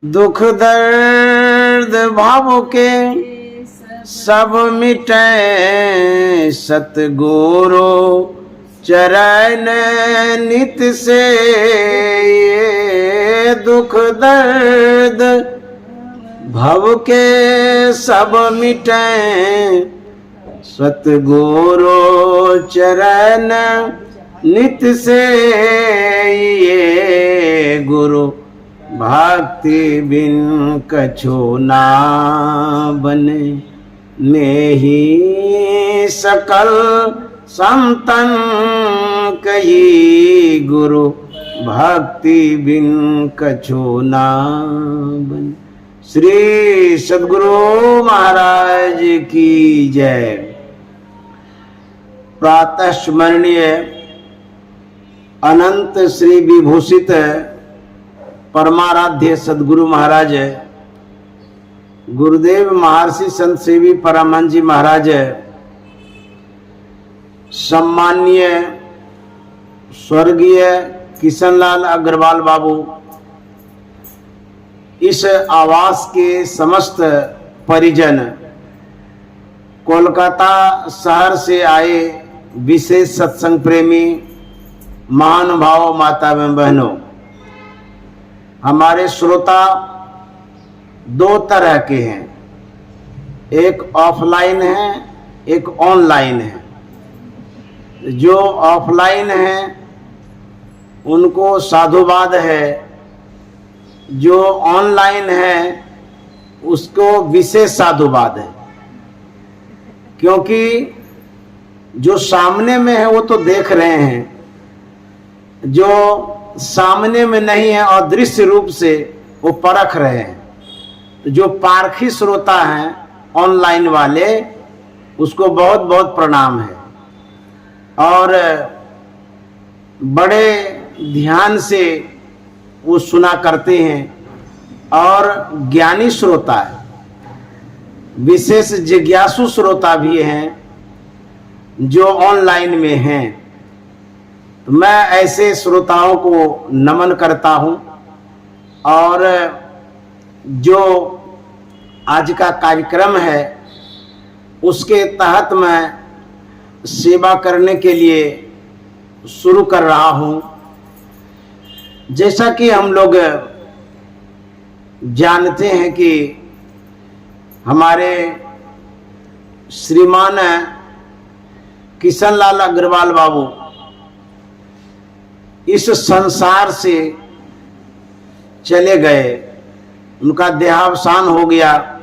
दुख दर्द भाव के सब मिटे सतगुरु चरण नित से। ये दुख दर्द भव के सब मिटे सतगुरु चरण नित से। ये गुरु भक्ति बिन कछु ना बने, नेहि सकल संतन कही। गुरु भक्ति बिन कछु ना बने। श्री सद्गुरु महाराज की जय। प्रातः स्मरणीय अनंत श्री विभूषित परमाराध्य सद्गुरु महाराज गुरुदेव महर्षि संत सेवी परमहंस जी महाराज, सम्माननीय स्वर्गीय किशनलाल अग्रवाल बाबू, इस आवास के समस्त परिजन, कोलकाता शहर से आए विशेष सत्संग प्रेमी महानुभाव, माता एवं बहनों, हमारे श्रोता दो तरह के हैं, एक ऑफलाइन है, एक ऑनलाइन है। जो ऑफलाइन है उनको साधुवाद है, जो ऑनलाइन है उसको विशेष साधुवाद है। क्योंकि जो सामने में है वो तो देख रहे हैं, जो सामने में नहीं है और दृश्य रूप से वो परख रहे हैं। तो जो पारखी श्रोता हैं ऑनलाइन वाले, उसको बहुत बहुत प्रणाम है और बड़े ध्यान से वो सुना करते हैं। और ज्ञानी श्रोता है, विशेष जिज्ञासु श्रोता भी हैं जो ऑनलाइन में हैं। तो मैं ऐसे श्रोताओं को नमन करता हूं। और जो आज का कार्यक्रम है उसके तहत मैं सेवा करने के लिए शुरू कर रहा हूं। जैसा कि हम लोग जानते हैं कि हमारे श्रीमान किशनलाल अग्रवाल बाबू इस संसार से चले गए। उनका देहावसान हो गया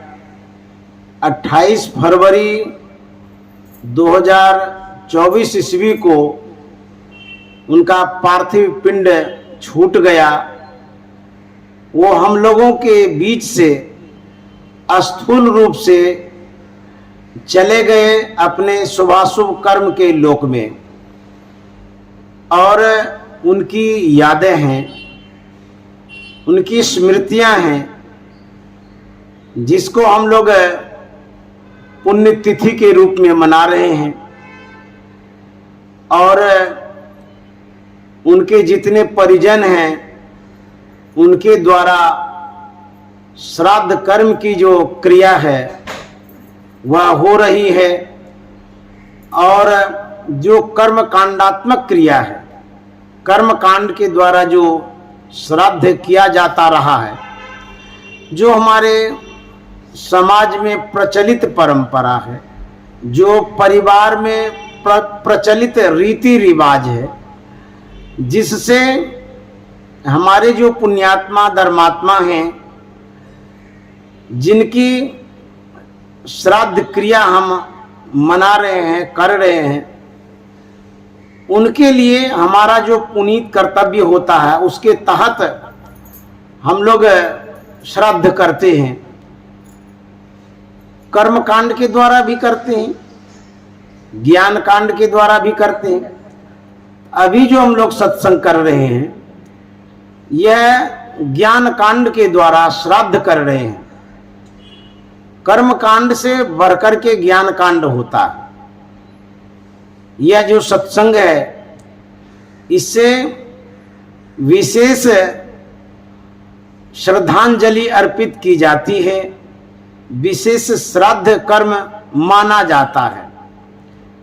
28 फरवरी 2024 ईस्वी को। उनका पार्थिव पिंड छूट गया। वो हम लोगों के बीच से स्थूल रूप से चले गए अपने शुभाशुभ कर्म के लोक में। और उनकी यादें हैं, उनकी स्मृतियां हैं, जिसको हम लोग पुण्यतिथि के रूप में मना रहे हैं। और उनके जितने परिजन हैं उनके द्वारा श्राद्ध कर्म की जो क्रिया है वह हो रही है। और जो कर्म कांडात्मक क्रिया है, कर्म कांड के द्वारा जो श्राद्ध किया जाता रहा है, जो हमारे समाज में प्रचलित परंपरा है, जो परिवार में प्रचलित रीति रिवाज है, जिससे हमारे जो पुण्यात्मा धर्मात्मा हैं, जिनकी श्राद्ध क्रिया हम मना रहे हैं, कर रहे हैं, उनके लिए हमारा जो पुनीत कर्तव्य होता है उसके तहत हम लोग श्राद्ध करते हैं। कर्म कांड के द्वारा भी करते हैं, ज्ञान कांड के द्वारा भी करते हैं। अभी जो हम लोग सत्संग कर रहे हैं यह ज्ञान कांड के द्वारा श्राद्ध कर रहे हैं। कर्म कांड से बढ़कर के ज्ञान कांड होता है। यह जो सत्संग है इससे विशेष श्रद्धांजलि अर्पित की जाती है, विशेष श्राद्ध कर्म माना जाता है।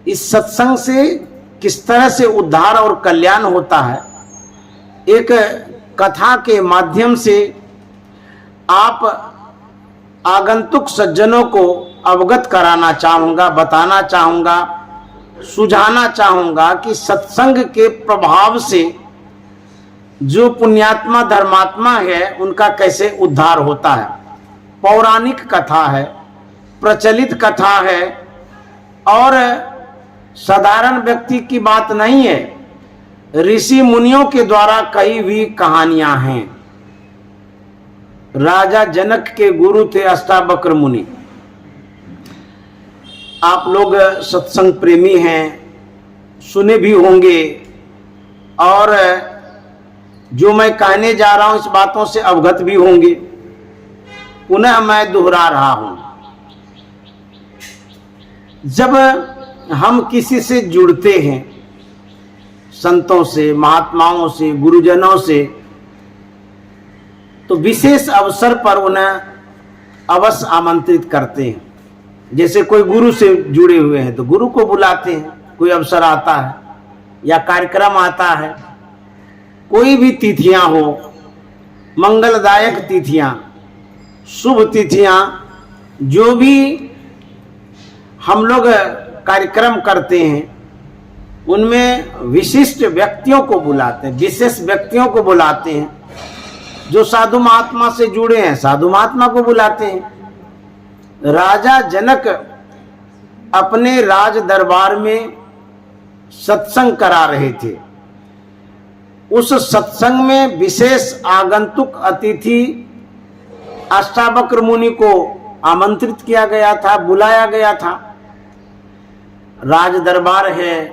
इस सत्संग से किस तरह से उद्धार और कल्याण होता है, एक कथा के माध्यम से आप आगंतुक सज्जनों को अवगत कराना चाहूँगा, बताना चाहूँगा, सुझाना चाहूँगा कि सत्संग के प्रभाव से जो पुण्यात्मा धर्मात्मा है उनका कैसे उद्धार होता है। पौराणिक कथा है, प्रचलित कथा है और साधारण व्यक्ति की बात नहीं है, ऋषि मुनियों के द्वारा कही हुई कहानियां हैं। राजा जनक के गुरु थे अष्टावक्र मुनि। आप लोग सत्संग प्रेमी हैं, सुने भी होंगे और जो मैं कहने जा रहा हूं इस बातों से अवगत भी होंगे। पुनः मैं दोहरा रहा हूं, जब हम किसी से जुड़ते हैं, संतों से, महात्माओं से, गुरुजनों से, तो विशेष अवसर पर उन्हें अवश्य आमंत्रित करते हैं। जैसे कोई गुरु से जुड़े हुए हैं तो गुरु को बुलाते हैं, कोई अवसर आता है या कार्यक्रम आता है, कोई भी तिथियां हो, मंगलदायक तिथियां, शुभ तिथियां, जो भी हम लोग कार्यक्रम करते हैं उनमें विशिष्ट व्यक्तियों को बुलाते हैं, विशेष व्यक्तियों को बुलाते हैं। जो साधु महात्मा से जुड़े हैं साधु महात्मा को बुलाते हैं। राजा जनक अपने राज दरबार में सत्संग करा रहे थे। उस सत्संग में विशेष आगंतुक अतिथि अष्टावक्र मुनि को आमंत्रित किया गया था, बुलाया गया था। राज दरबार है,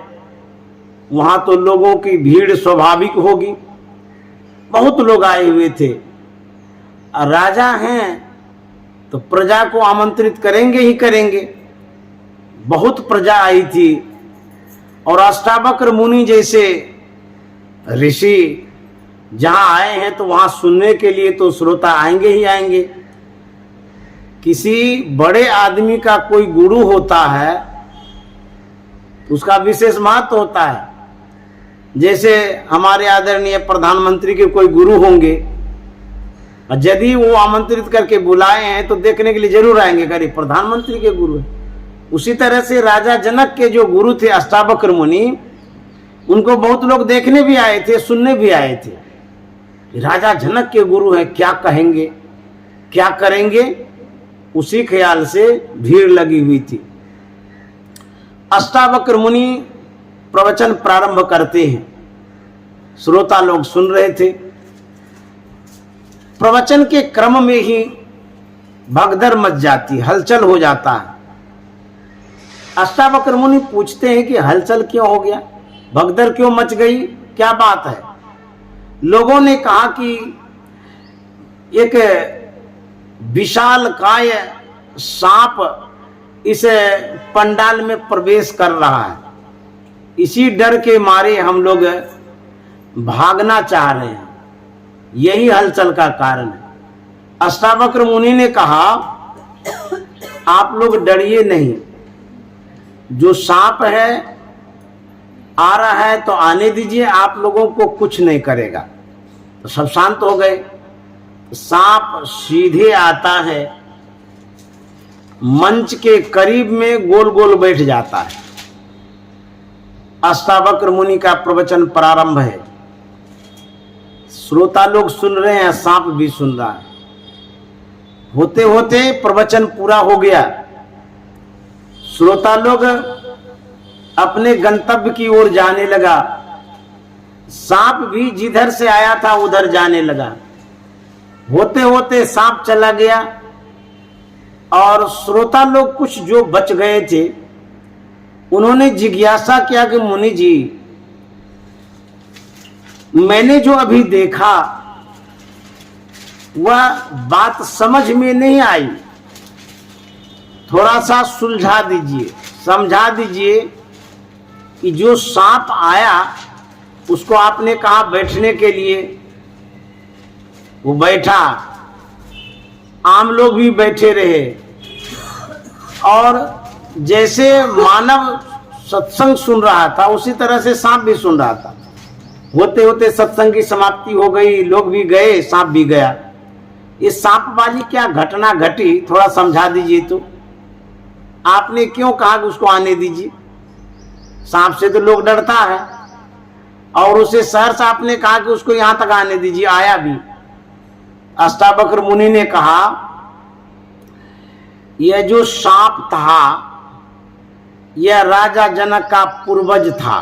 वहां तो लोगों की भीड़ स्वाभाविक होगी, बहुत लोग आए हुए थे। राजा हैं तो प्रजा को आमंत्रित करेंगे ही करेंगे। बहुत प्रजा आई थी और अष्टावक्र मुनि जैसे ऋषि जहां आए हैं तो वहां सुनने के लिए तो श्रोता आएंगे ही आएंगे। किसी बड़े आदमी का कोई गुरु होता है तो उसका विशेष महत्व होता है। जैसे हमारे आदरणीय प्रधानमंत्री के कोई गुरु होंगे, यदि वो आमंत्रित करके बुलाए हैं तो देखने के लिए जरूर आएंगे, अरे प्रधानमंत्री के गुरु है। उसी तरह से राजा जनक के जो गुरु थे अष्टावक्र मुनि, उनको बहुत लोग देखने भी आए थे, सुनने भी आए थे। राजा जनक के गुरु हैं, क्या कहेंगे, क्या करेंगे, उसी ख्याल से भीड़ लगी हुई थी। अष्टावक्र मुनि प्रवचन प्रारंभ करते हैं, श्रोता लोग सुन रहे थे। प्रवचन के क्रम में ही भगदड़ मच जाती, हलचल हो जाता है। अष्टावक्र मुनि पूछते हैं कि हलचल क्यों हो गया, भगदड़ क्यों मच गई, क्या बात है। लोगों ने कहा कि एक विशालकाय सांप इस पंडाल में प्रवेश कर रहा है, इसी डर के मारे हम लोग भागना चाह रहे हैं, यही हलचल का कारण है। अष्टावक्र मुनि ने कहा, आप लोग डरिए नहीं, जो सांप है आ रहा है तो आने दीजिए, आप लोगों को कुछ नहीं करेगा। तो सब शांत हो गए। सांप सीधे आता है, मंच के करीब में गोल गोल बैठ जाता है। अष्टावक्र मुनि का प्रवचन प्रारंभ है, श्रोता लोग सुन रहे हैं, सांप भी सुन रहा है। होते होते प्रवचन पूरा हो गया, श्रोता लोग अपने गंतव्य की ओर जाने लगा। सांप भी जिधर से आया था उधर जाने लगा। होते होते सांप चला गया और श्रोता लोग कुछ जो बच गए थे उन्होंने जिज्ञासा किया कि मुनि जी, मैंने जो अभी देखा वह बात समझ में नहीं आई, थोड़ा सा सुलझा दीजिए, समझा दीजिए कि जो सांप आया उसको आपने कहा बैठने के लिए, वो बैठा, आम लोग भी बैठे रहे, और जैसे मानव सत्संग सुन रहा था उसी तरह से सांप भी सुन रहा था। होते होते सत्संग की समाप्ति हो गई, लोग भी गए, सांप भी गया। ये सांप वाली क्या घटना घटी, थोड़ा समझा दीजिए। तो आपने क्यों कहा कि उसको आने दीजिए? सांप से तो लोग डरता है, और उसे सहर्ष आपने कहा कि उसको यहां तक आने दीजिए, आया भी। अष्टावक्र मुनि ने कहा, यह जो सांप था यह राजा जनक का पूर्वज था,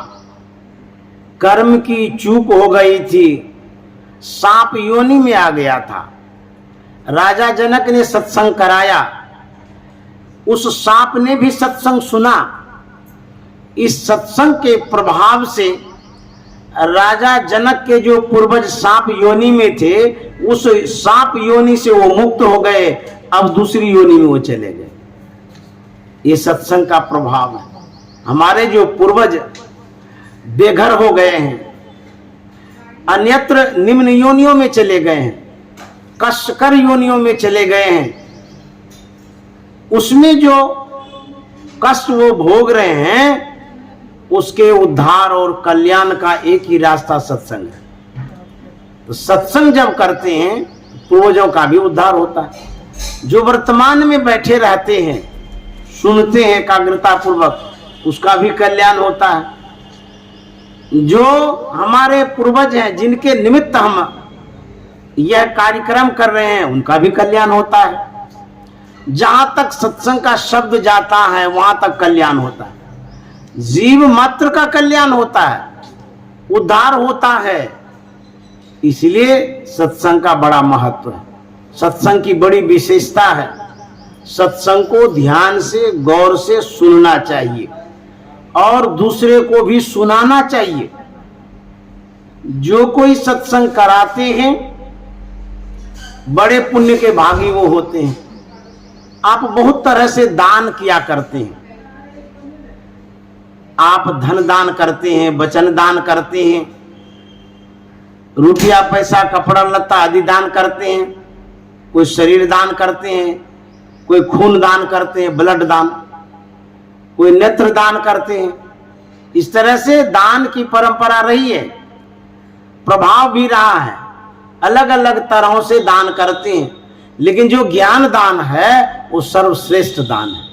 कर्म की चूक हो गई थी, सांप योनि में आ गया था। राजा जनक ने सत्संग कराया, उस सांप ने भी सत्संग सुना। इस सत्संग के प्रभाव से राजा जनक के जो पूर्वज सांप योनि में थे, उस सांप योनि से वो मुक्त हो गए, अब दूसरी योनि में वो चले गए। ये सत्संग का प्रभाव है। हमारे जो पूर्वज बेघर हो गए हैं, अन्यत्र निम्न योनियों में चले गए हैं, कष्टकर योनियों में चले गए हैं, उसमें जो कष्ट वो भोग रहे हैं, उसके उद्धार और कल्याण का एक ही रास्ता सत्संग है। तो सत्संग जब करते हैं पूर्वजों का भी उद्धार होता है। जो वर्तमान में बैठे रहते हैं, सुनते हैं एकाग्रता पूर्वक, उसका भी कल्याण होता है। जो हमारे पूर्वज हैं, जिनके निमित्त हम यह कार्यक्रम कर रहे हैं, उनका भी कल्याण होता है। जहां तक सत्संग का शब्द जाता है वहां तक कल्याण होता है। जीव मात्र का कल्याण होता है, उद्धार होता है। इसलिए सत्संग का बड़ा महत्व है, सत्संग की बड़ी विशेषता है। सत्संग को ध्यान से, गौर से सुनना चाहिए और दूसरे को भी सुनाना चाहिए। जो कोई सत्संग कराते हैं बड़े पुण्य के भागी वो होते हैं। आप बहुत तरह से दान किया करते हैं, आप धन दान करते हैं, वचन दान करते हैं, रुपया पैसा कपड़ा लत्ता आदि दान करते हैं, कोई शरीर दान करते हैं, कोई खून दान करते हैं, ब्लड दान, कोई नेत्र दान करते हैं। इस तरह से दान की परंपरा रही है, प्रभाव भी रहा है। अलग अलग तरहों से दान करते हैं, लेकिन जो ज्ञान दान है वो सर्वश्रेष्ठ दान है,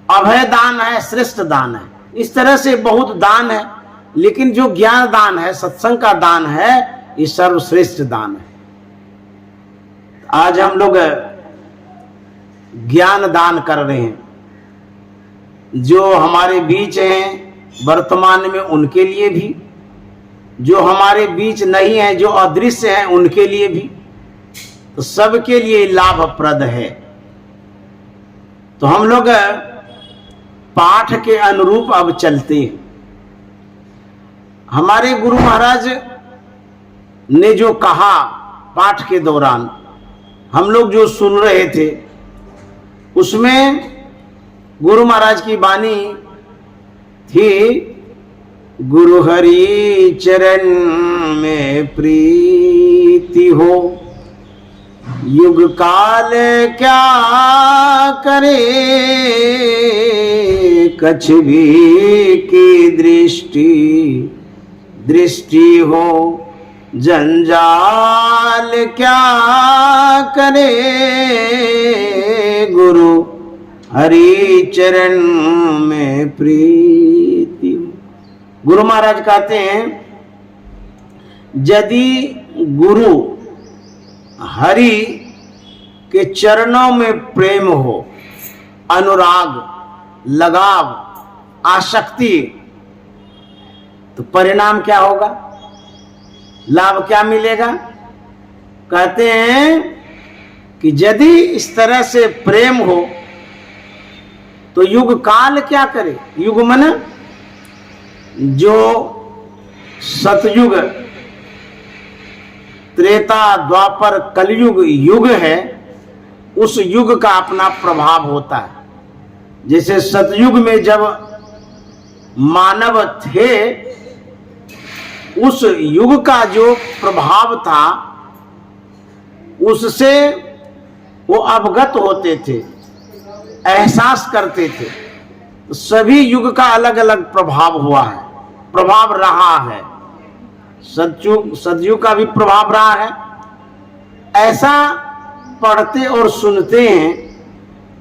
अभय दान है, श्रेष्ठ दान है। इस तरह से बहुत दान है, लेकिन जो ज्ञान दान है, सत्संग का दान है, ये सर्वश्रेष्ठ दान है। आज हम लोग ज्ञान दान कर रहे हैं। जो हमारे बीच हैं वर्तमान में उनके लिए भी, जो हमारे बीच नहीं है, जो अदृश्य हैं उनके लिए भी, तो सबके लिए लाभप्रद है। तो हम लोग पाठ के अनुरूप अब चलते हैं। हमारे गुरु महाराज ने जो कहा पाठ के दौरान, हम लोग जो सुन रहे थे, उसमें गुरु महाराज की वाणी थी, गुरु हरि चरण में प्रीति हो, युग काल क्या करे, कछ भी की दृष्टि हो, जंजाल क्या करे, गुरु हरि चरण में प्रीति हो। गुरु महाराज कहते हैं, यदि गुरु हरि के चरणों में प्रेम हो, अनुराग, लगाव, आसक्ति, तो परिणाम क्या होगा, लाभ क्या मिलेगा? कहते हैं कि यदि इस तरह से प्रेम हो तो युग काल क्या करे। युग मन जो सतयुग, त्रेता, द्वापर, कलयुग युग है, उस युग का अपना प्रभाव होता है। जैसे सतयुग में जब मानव थे, उस युग का जो प्रभाव था, उससे वो अवगत होते थे, एहसास करते थे। तो सभी युग का अलग अलग प्रभाव हुआ है, प्रभाव रहा है। सतयुग का भी प्रभाव रहा है। ऐसा पढ़ते और सुनते हैं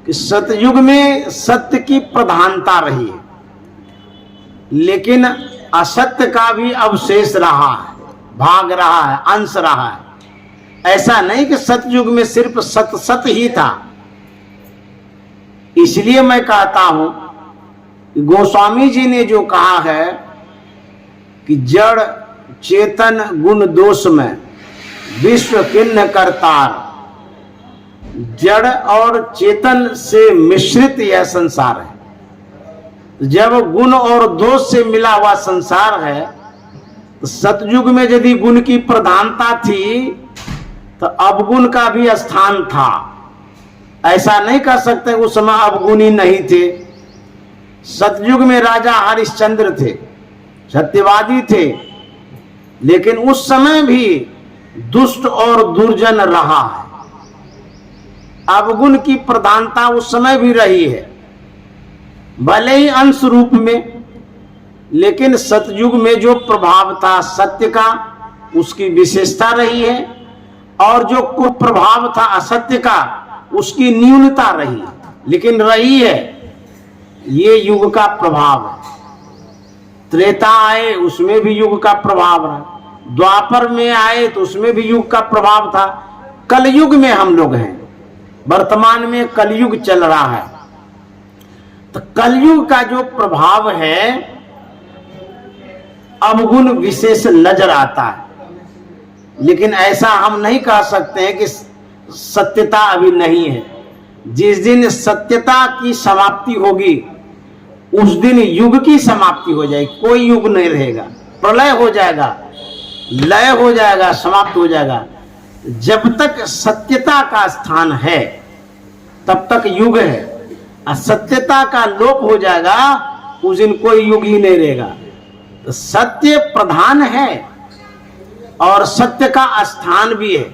कि सतयुग में सत्य की प्रधानता रही है, लेकिन असत्य का भी अवशेष रहा है, भाग रहा है, अंश रहा है। ऐसा नहीं कि सतयुग में सिर्फ सत्य ही था। इसलिए मैं कहता हूं कि गोस्वामी जी ने जो कहा है कि जड़ चेतन गुण दोष में विश्व किन्न करतार, जड़ और चेतन से मिश्रित यह संसार है। जब गुण और दोष से मिला हुआ संसार है, तो सतयुग में यदि गुण की प्रधानता थी तो अवगुण का भी स्थान था। ऐसा नहीं कर सकते उस समय अवगुणी नहीं थे। सतयुग में राजा हरिश्चंद्र थे, सत्यवादी थे, लेकिन उस समय भी दुष्ट और दुर्जन रहा है। अवगुण की प्रधानता उस समय भी रही है, भले ही अंश रूप में, लेकिन सतयुग में जो प्रभाव था सत्य का, उसकी विशेषता रही है, और जो कुप्रभाव था असत्य का, उसकी न्यूनता रही, लेकिन रही है। ये युग का प्रभाव है। त्रेता आए, उसमें भी युग का प्रभाव रहा। द्वापर में आए तो उसमें भी युग का प्रभाव था। कलयुग में हम लोग हैं, वर्तमान में कलयुग चल रहा है। तो कलयुग का जो प्रभाव है, अवगुण विशेष नजर आता है, लेकिन ऐसा हम नहीं कह सकते हैं कि सत्यता अभी नहीं है। जिस दिन सत्यता की समाप्ति होगी, उस दिन युग की समाप्ति हो जाएगी। कोई युग नहीं रहेगा, प्रलय हो जाएगा, लय हो जाएगा, समाप्त हो जाएगा। जब तक सत्यता का स्थान है तब तक युग है। असत्यता का लोप हो जाएगा, उस दिन कोई युग ही नहीं रहेगा। तो सत्य प्रधान है और सत्य का स्थान भी है।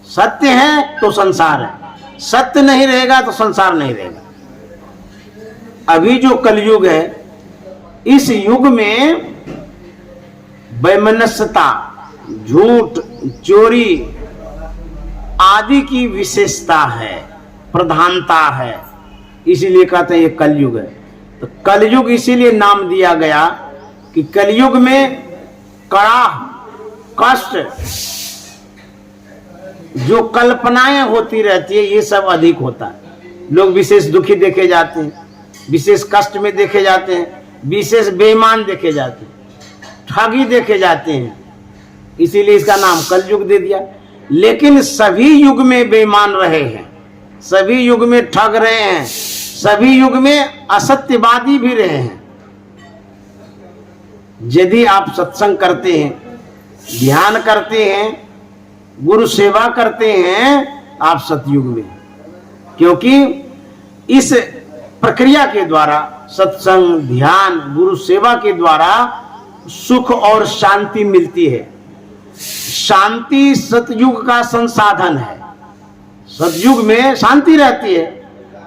सत्य है तो संसार है, सत्य नहीं रहेगा तो संसार नहीं रहेगा। अभी जो कलयुग है, इस युग में वैमनस्यता, झूठ, चोरी आदि की विशेषता है, प्रधानता है। इसीलिए कहते हैं ये कलयुग है। तो कलयुग इसीलिए नाम दिया गया कि कलयुग में कड़ा कष्ट, जो कल्पनाएं होती रहती है, ये सब अधिक होता है। लोग विशेष दुखी देखे जाते हैं, विशेष कष्ट में देखे जाते हैं, विशेष बेईमान देखे जाते हैं, ठगी देखे जाते हैं। इसीलिए इसका नाम कलयुग दे दिया। लेकिन सभी युग में बेईमान रहे हैं, सभी युग में ठग रहे हैं, सभी युग में असत्यवादी भी रहे हैं। यदि आप सत्संग करते हैं, ध्यान करते हैं, गुरु सेवा करते हैं, आप सतयुग में, क्योंकि इस प्रक्रिया के द्वारा, सत्संग, ध्यान, गुरु सेवा के द्वारा सुख और शांति मिलती है। शांति सतयुग का संसाधन है। सतयुग में शांति रहती है,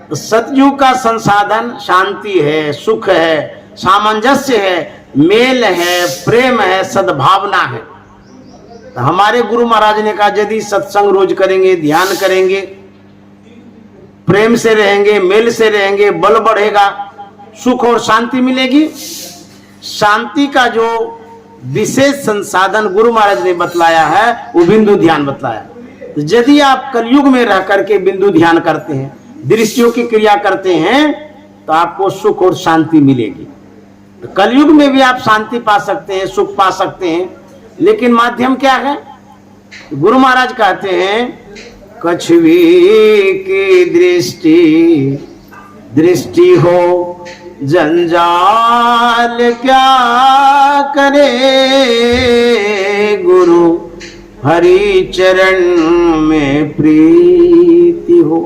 तो सतयुग का संसाधन शांति है, सुख है, सामंजस्य है, मेल है, प्रेम है, सद्भावना है। तो हमारे गुरु महाराज ने कहा, यदि सत्संग रोज करेंगे, ध्यान करेंगे, प्रेम से रहेंगे, मेल से रहेंगे, बल बढ़ेगा, सुख और शांति मिलेगी। शांति का जो विशेष संसाधन गुरु महाराज ने बतलाया है, वो बिंदु ध्यान बतलाया। तो यदि आप कलयुग में रह करके बिंदु ध्यान करते हैं, दृश्यों की क्रिया करते हैं, तो आपको सुख और शांति मिलेगी। तो कलयुग में भी आप शांति पा सकते हैं, सुख पा सकते हैं, लेकिन माध्यम क्या है? गुरु महाराज कहते हैं, कछुवी की दृष्टि हो जंजाल क्या करे, गुरु हरि चरण में प्रीति हो।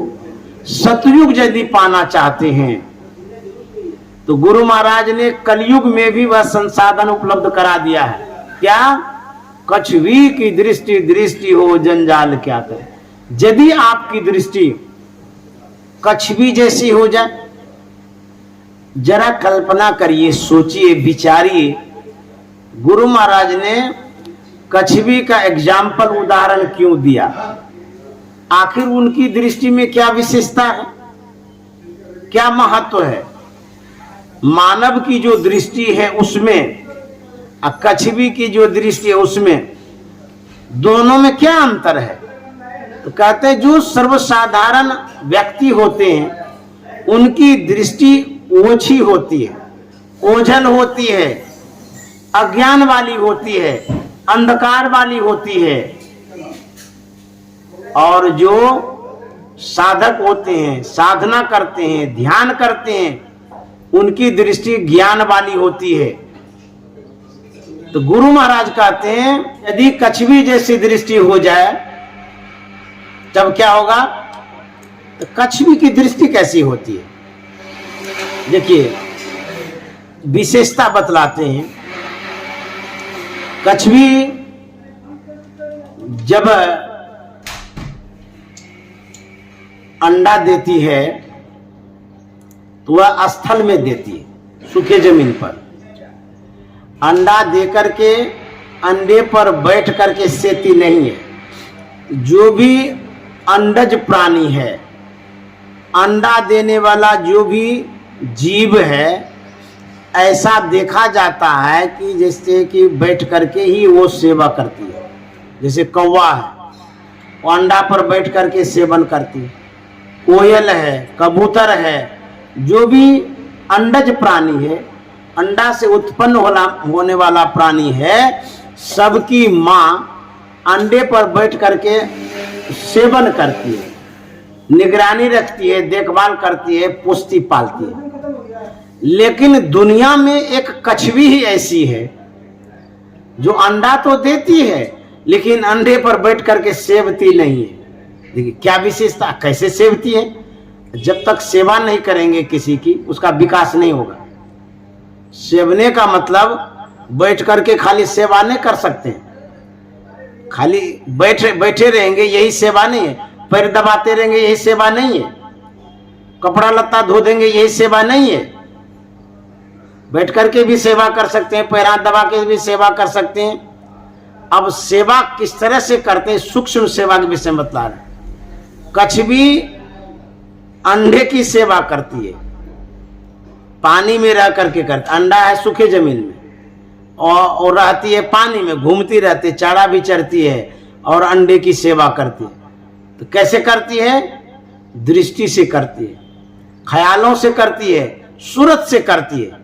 सतयुग यदि पाना चाहते हैं तो गुरु महाराज ने कलयुग में भी वह संसाधन उपलब्ध करा दिया है। क्या? कछुवी की दृष्टि हो जंजाल क्या करे। यदि आपकी दृष्टि कछवी जैसी हो जाए, जरा कल्पना करिए, सोचिए, विचारिए, गुरु महाराज ने कछवी का एग्जाम्पल उदाहरण क्यों दिया? आखिर उनकी दृष्टि में क्या विशेषता है, क्या महत्व है? मानव की जो दृष्टि है उसमें और कछवी की जो दृष्टि है उसमें, दोनों में क्या अंतर है? तो कहते हैं जो सर्वसाधारण व्यक्ति होते हैं उनकी दृष्टि ओछी होती है, ओझल होती है, अज्ञान वाली होती है, अंधकार वाली होती है। और जो साधक होते हैं, साधना करते हैं, ध्यान करते हैं, उनकी दृष्टि ज्ञान वाली होती है। तो गुरु महाराज कहते हैं यदि कछवी जैसी दृष्टि हो जाए तब क्या होगा? तो कछवी की दृष्टि कैसी होती है? देखिए, विशेषता बतलाते हैं। कछवी जब अंडा देती है तो वह स्थल में देती है, सूखे जमीन पर। अंडा देकर के अंडे पर बैठ करके सेती नहीं है। जो भी अंडज प्राणी है, अंडा देने वाला जो भी जीव है, ऐसा देखा जाता है कि जैसे कि बैठ करके ही वो सेवा करती है। जैसे कौवा है, वो अंडा पर बैठ करके सेवन करती है। कोयल है, कबूतर है, जो भी अंडज प्राणी है, अंडा से उत्पन्न होने वाला प्राणी है, सबकी माँ अंडे पर बैठ करके सेवन करती है, निगरानी रखती है, देखभाल करती है, पुष्टि पालती है। लेकिन दुनिया में एक कछवी ही ऐसी है जो अंडा तो देती है लेकिन अंडे पर बैठ करके सेवती नहीं है। देखिए क्या विशेषता, कैसे सेवती है? जब तक सेवा नहीं करेंगे किसी की, उसका विकास नहीं होगा। सेवने का मतलब बैठ करके खाली सेवा नहीं कर सकते, खाली बैठे रहेंगे यही सेवा नहीं है, पैर दबाते रहेंगे यही सेवा नहीं है, कपड़ा लत्ता धो देंगे यही सेवा नहीं है। बैठ करके भी सेवा कर सकते हैं, पैर हाथ दबा के भी सेवा कर सकते हैं। अब सेवा किस तरह से करते हैं, सूक्ष्म सेवा के विषय में बतला रहे। कछवी अंडे की सेवा करती है, पानी में रह करके करती। अंडा है सूखे जमीन में और रहती है पानी में, घूमती रहती है, चारा भी चरती है और अंडे की सेवा करती है। तो कैसे करती है? दृष्टि से करती है, ख्यालों से करती है, सूरत से करती है।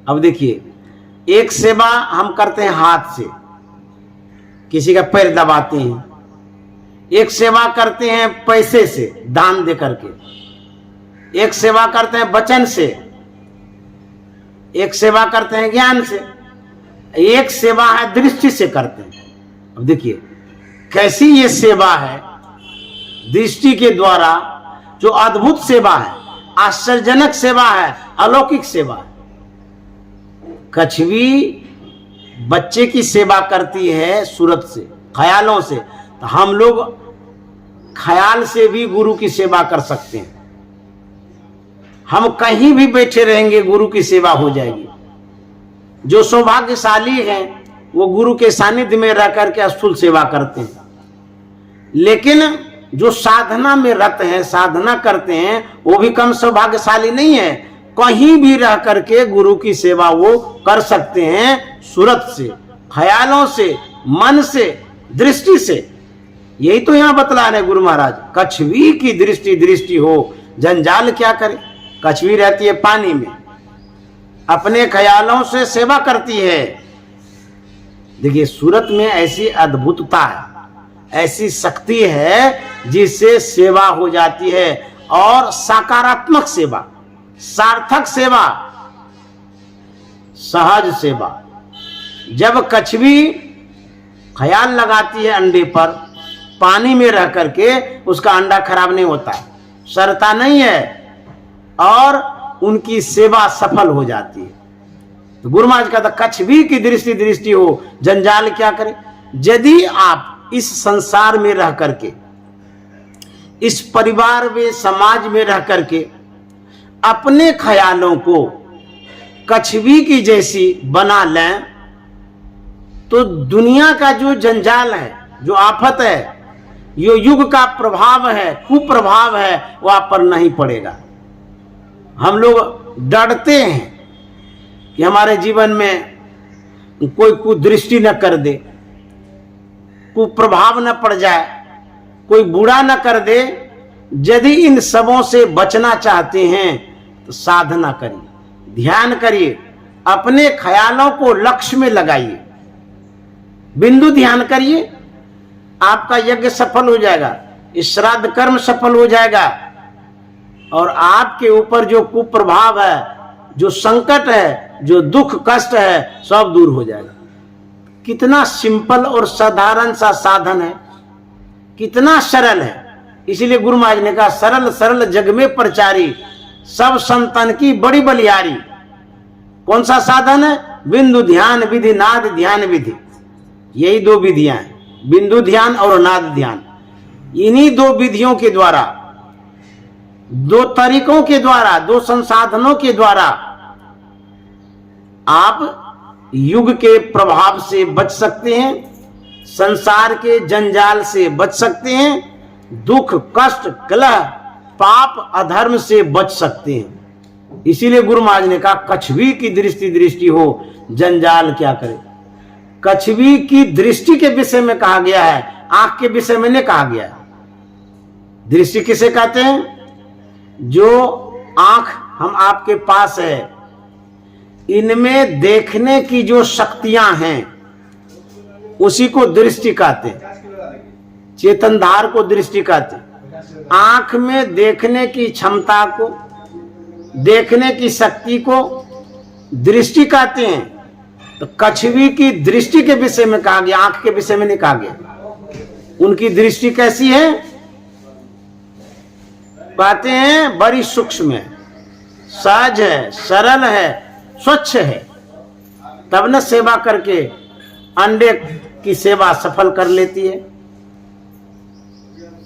अब देखिए, एक सेवा हम करते हैं हाथ से, किसी का पैर दबाते हैं। एक सेवा करते हैं पैसे से, दान दे करके। एक सेवा करते हैं वचन से, एक सेवा करते हैं ज्ञान से, एक सेवा है दृष्टि से करते हैं। अब देखिए कैसी ये सेवा है, दृष्टि के द्वारा, जो अद्भुत सेवा है, आश्चर्यजनक सेवा है, अलौकिक सेवा है। कछवी बच्चे की सेवा करती है सूरत से, ख्यालों से। तो हम लोग ख्याल से भी गुरु की सेवा कर सकते हैं। हम कहीं भी बैठे रहेंगे गुरु की सेवा हो जाएगी। जो सौभाग्यशाली हैं वो गुरु के सानिध्य में रह करके स्थूल सेवा करते हैं। लेकिन जो साधना में रत हैं, साधना करते हैं, वो भी कम सौभाग्यशाली नहीं है। कहीं भी रह करके गुरु की सेवा वो कर सकते हैं, सूरत से, ख्यालों से, मन से, दृष्टि से। यही तो यहां बतला रहे गुरु महाराज। कछवी की दृष्टि हो, जंजाल क्या करे। कछवी रहती है पानी में, अपने ख्यालों से सेवा करती है। देखिए सूरत में ऐसी अद्भुतता है, ऐसी शक्ति है जिससे सेवा हो जाती है, और सकारात्मक सेवा, सार्थक सेवा, सहज सेवा। जब कछवी ख्याल लगाती है अंडे पर, पानी में रह करके, उसका अंडा खराब नहीं होता है, सड़ता नहीं है, और उनकी सेवा सफल हो जाती है। तो गुरु महाराज कहता कछवी की दृष्टि हो, जंजाल क्या करे। यदि आप इस संसार में रह करके इस परिवार में, समाज में रह करके अपने ख्यालों को कछुवी की जैसी बना लें तो दुनिया का जो जंजाल है, जो आफत है, जो युग का प्रभाव है, कुप्रभाव है, वह आप पर नहीं पड़ेगा। हम लोग डरते हैं कि हमारे जीवन में कोई कुदृष्टि न कर दे, कुप्रभाव न पड़ जाए, कोई बुरा न कर दे। यदि इन सबों से बचना चाहते हैं तो साधना करिए, ध्यान करिए, अपने ख्यालों को लक्ष्य में लगाइए, बिंदु ध्यान करिए, आपका यज्ञ सफल हो जाएगा, इस श्राद्ध कर्म सफल हो जाएगा और आपके ऊपर जो कुप्रभाव है, जो संकट है, जो दुख कष्ट है, सब दूर हो जाएगा। कितना सिंपल और साधारण सा साधन है, कितना सरल है। इसीलिए गुरु महाराज ने कहा सरल सरल जग में प्रचारी, सब संतन की बड़ी बलियारी। कौन सा साधन है? बिंदु ध्यान विधि, नाद ध्यान विधि। यही दो विधियां हैं, बिंदु ध्यान और नाद ध्यान। इन्हीं दो विधियों के द्वारा, दो तरीकों के द्वारा, दो संसाधनों के द्वारा आप युग के प्रभाव से बच सकते हैं, संसार के जंजाल से बच सकते हैं, दुख कष्ट कलह पाप अधर्म से बच सकते हैं। इसीलिए गुरु महाराज ने कहा कछुवी की दृष्टि हो, जंजाल क्या करे। कछुवी की दृष्टि के विषय में कहा गया है, आंख के विषय में नहीं कहा गया है। दृष्टि किसे कहते हैं? जो आंख हम आपके पास है, इनमें देखने की जो शक्तियां हैं उसी को दृष्टि कहते हैं, चेतनधार को दृष्टि कहते हैं। आंख में देखने की क्षमता को, देखने की शक्ति को दृष्टि कहते हैं। तो कछुवी की दृष्टि के विषय में कहा गया, आंख के विषय में नहीं कहा गया। उनकी दृष्टि कैसी है? कहते हैं बड़ी सूक्ष्म है, सहज है, सरल है, स्वच्छ है। तब न सेवा करके अंडे की सेवा सफल कर लेती है।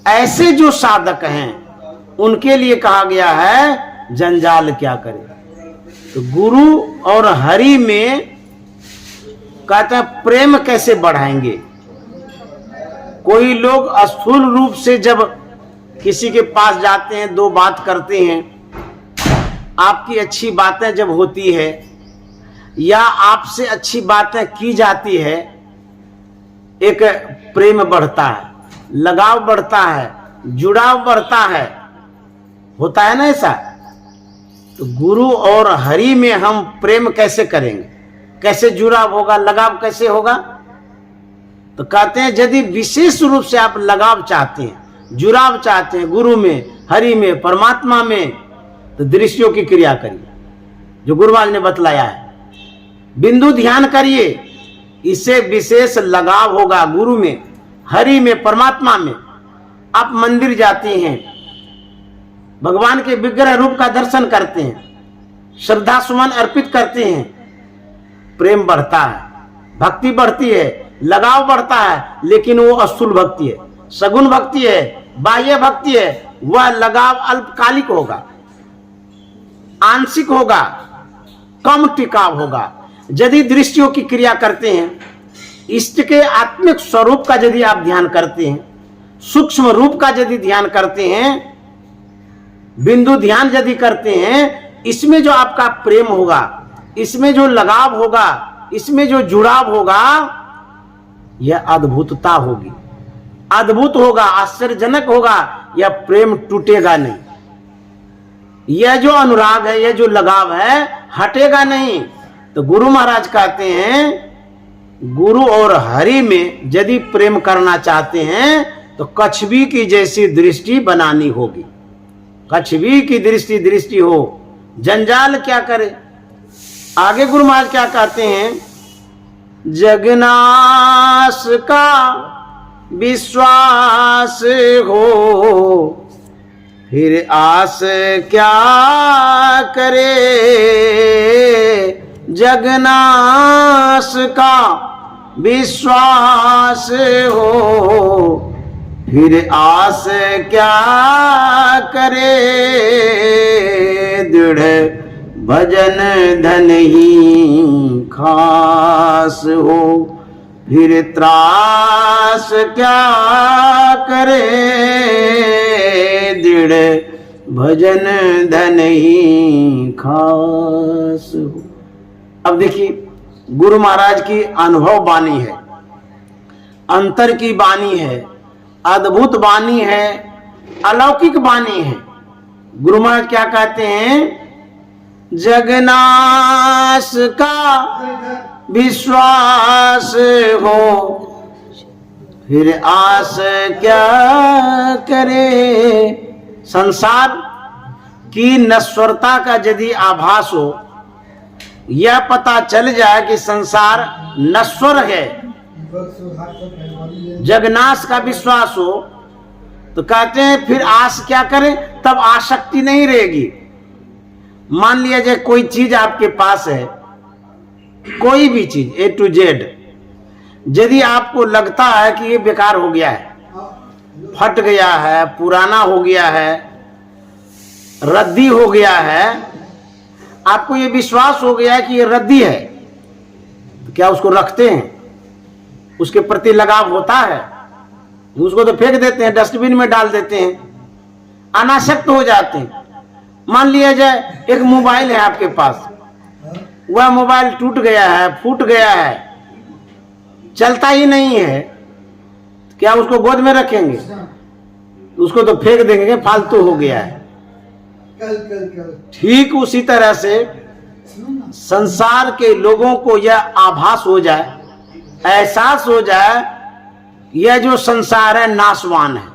ऐसे जो साधक हैं उनके लिए कहा गया है जंजाल क्या करे। तो गुरु और हरि में कहते हैं प्रेम कैसे बढ़ाएंगे। कोई लोग स्थूल रूप से जब किसी के पास जाते हैं, दो बात करते हैं, आपकी अच्छी बातें जब होती है या आपसे अच्छी बातें की जाती है, एक प्रेम बढ़ता है, लगाव बढ़ता है, जुड़ाव बढ़ता है, होता है ना ऐसा। तो गुरु और हरि में हम प्रेम कैसे करेंगे, कैसे जुड़ाव होगा, लगाव कैसे होगा? तो कहते हैं यदि विशेष रूप से आप लगाव चाहते हैं, जुड़ाव चाहते हैं गुरु में, हरि में, परमात्मा में, तो दृश्यों की क्रिया करिए जो गुरु महाराज ने बतलाया है। बिंदु ध्यान करिए, इससे विशेष लगाव होगा गुरु में, हरि में, परमात्मा में। आप मंदिर जाते हैं, भगवान के विग्रह रूप का दर्शन करते हैं, श्रद्धा सुमन अर्पित करते हैं, प्रेम बढ़ता है, भक्ति बढ़ती है, लगाव बढ़ता है। लेकिन वो अस्थूल भक्ति है, सगुण भक्ति है, बाह्य भक्ति है। वह लगाव अल्पकालिक होगा, आंशिक होगा, कम टिकाव होगा। यदि दृष्टियों की क्रिया करते हैं, इष्ट के आत्मिक स्वरूप का यदि आप ध्यान करते हैं, सूक्ष्म रूप का यदि ध्यान करते हैं, बिंदु ध्यान यदि करते हैं, इसमें जो आपका प्रेम होगा, इसमें जो लगाव होगा, इसमें जो जुड़ाव होगा, यह अद्भुतता होगी, अद्भुत होगा, आश्चर्यजनक होगा। यह प्रेम टूटेगा नहीं, यह जो अनुराग है, यह जो लगाव है, हटेगा नहीं। तो गुरु महाराज कहते हैं गुरु और हरि में यदि प्रेम करना चाहते हैं तो कछुवी की जैसी दृष्टि बनानी होगी। कछुवी की दृष्टि हो, जंजाल क्या करे। आगे गुरु महाराज क्या कहते हैं? जगनाश का विश्वास हो, फिर आस क्या करे। जगनाश का विश्वास हो, फिर आस क्या करे, दृढ़ भजन धन ही खास हो। फिर त्रास क्या करे, दृढ़ भजन धन ही खास हो। अब देखिए, गुरु महाराज की अनुभव वाणी है, अंतर की वाणी है, अद्भुत वाणी है, अलौकिक वाणी है। गुरु महाराज क्या कहते हैं? जगनाश का विश्वास हो, फिर आस क्या करे। संसार की नश्वरता का यदि आभास हो, यह पता चल जाए कि संसार नश्वर है, जगनाश का विश्वास हो, तो कहते हैं फिर आस क्या करें? तब आसक्ति नहीं रहेगी। मान लिया जाए कोई चीज आपके पास है, कोई भी चीज ए टू जेड, यदि आपको लगता है कि ये बेकार हो गया है, फट गया है, पुराना हो गया है, रद्दी हो गया है, आपको ये विश्वास हो गया है कि ये रद्दी है, तो क्या उसको रखते हैं? उसके प्रति लगाव होता है? उसको तो फेंक देते हैं, डस्टबिन में डाल देते हैं, अनासक्त हो जाते हैं। मान लिया जाए एक मोबाइल है आपके पास, वह मोबाइल टूट गया है, फूट गया है, चलता ही नहीं है, क्या उसको गोद में रखेंगे? उसको तो फेंक देंगे, फालतू हो गया है। ठीक उसी तरह से संसार के लोगों को यह आभास हो जाए, एहसास हो जाए, यह जो संसार है नाशवान है,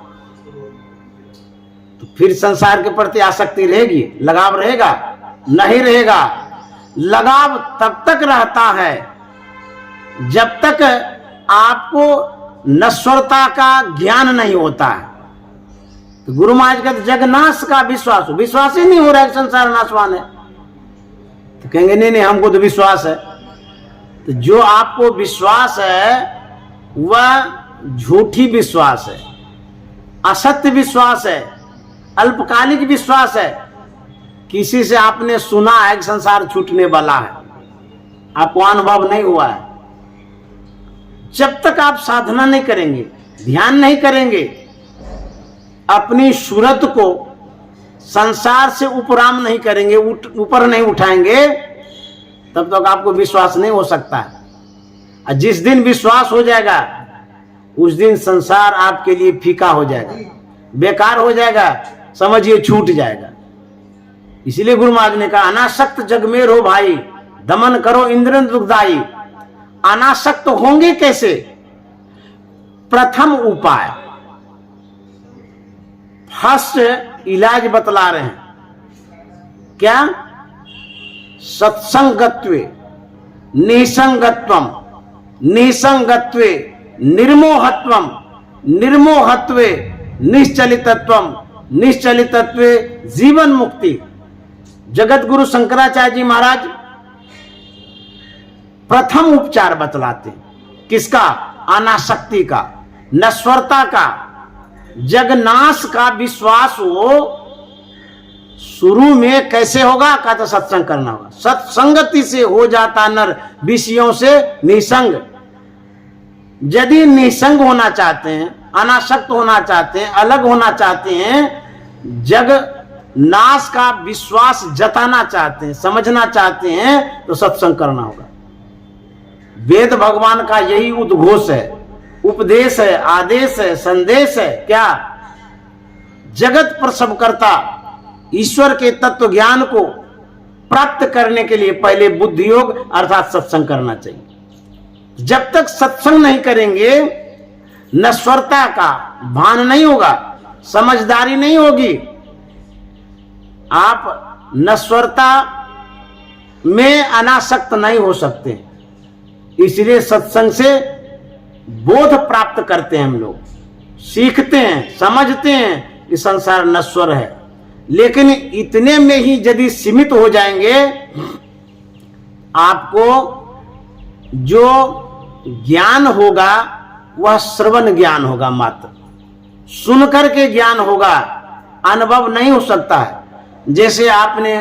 तो फिर संसार के प्रति आसक्ति रहेगी, लगाव रहेगा? नहीं रहेगा। लगाव तब तक रहता है जब तक आपको नश्वरता का ज्ञान नहीं होता है। तो गुरु महाराज का जगनाश का विश्वास हो, विश्वास ही नहीं हो रहा है संसार नाशवान है, तो कहेंगे नहीं नहीं हमको तो विश्वास है। तो जो आपको विश्वास है वह झूठी विश्वास है, असत्य विश्वास है, अल्पकालिक विश्वास है। किसी से आपने सुना है कि संसार छूटने वाला है, आपको अनुभव नहीं हुआ है। जब तक आप साधना नहीं करेंगे, ध्यान नहीं करेंगे, अपनी सूरत को संसार से उपराम नहीं करेंगे, ऊपर नहीं उठाएंगे, तब तक आपको विश्वास नहीं हो सकता है। और जिस दिन विश्वास हो जाएगा उस दिन संसार आपके लिए फीका हो जाएगा, बेकार हो जाएगा, समझिए छूट जाएगा। इसलिए गुरु महाराज ने कहा अनासक्त जग में रहो भाई, दमन करो इंद्र दुखदाई। अनासक्त होंगे कैसे? प्रथम उपाय, फर्स्ट इलाज बतला रहे हैं। क्या? सत्संगत्वे निसंगत्वम, निसंगत्वे निर्मोहत्वम, निर्मोहत्वे निश्चलितत्वम, निश्चलितत्वे जीवन मुक्ति। जगत गुरु शंकराचार्य जी महाराज प्रथम उपचार बतलाते हैं। किसका? अनासक्ति का, नश्वरता का, जगनाश का विश्वास हो। शुरू में कैसे होगा? कहता सत्संग करना होगा। सत्संगति से हो जाता नर विषयों से निसंग। यदि निसंग होना चाहते हैं, अनासक्त होना चाहते हैं, अलग होना चाहते हैं, जग नाश का विश्वास जताना चाहते हैं, समझना चाहते हैं, तो सत्संग करना होगा। वेद भगवान का यही उद्घोष है, उपदेश है, आदेश है, संदेश है। क्या? जगत प्रसव करता ईश्वर के तत्व ज्ञान को प्राप्त करने के लिए पहले बुद्धि योग अर्थात सत्संग करना चाहिए। जब तक सत्संग नहीं करेंगे, नश्वरता का भान नहीं होगा, समझदारी नहीं होगी। आप नश्वरता में अनासक्त नहीं हो सकते। इसलिए सत्संग से बोध प्राप्त करते हैं हम लोग, सीखते हैं, समझते हैं कि संसार नश्वर है। लेकिन इतने में ही यदि सीमित हो जाएंगे, आपको जो ज्ञान होगा वह श्रवण ज्ञान होगा, मात्र सुन करके ज्ञान होगा, अनुभव नहीं हो सकता है। जैसे आपने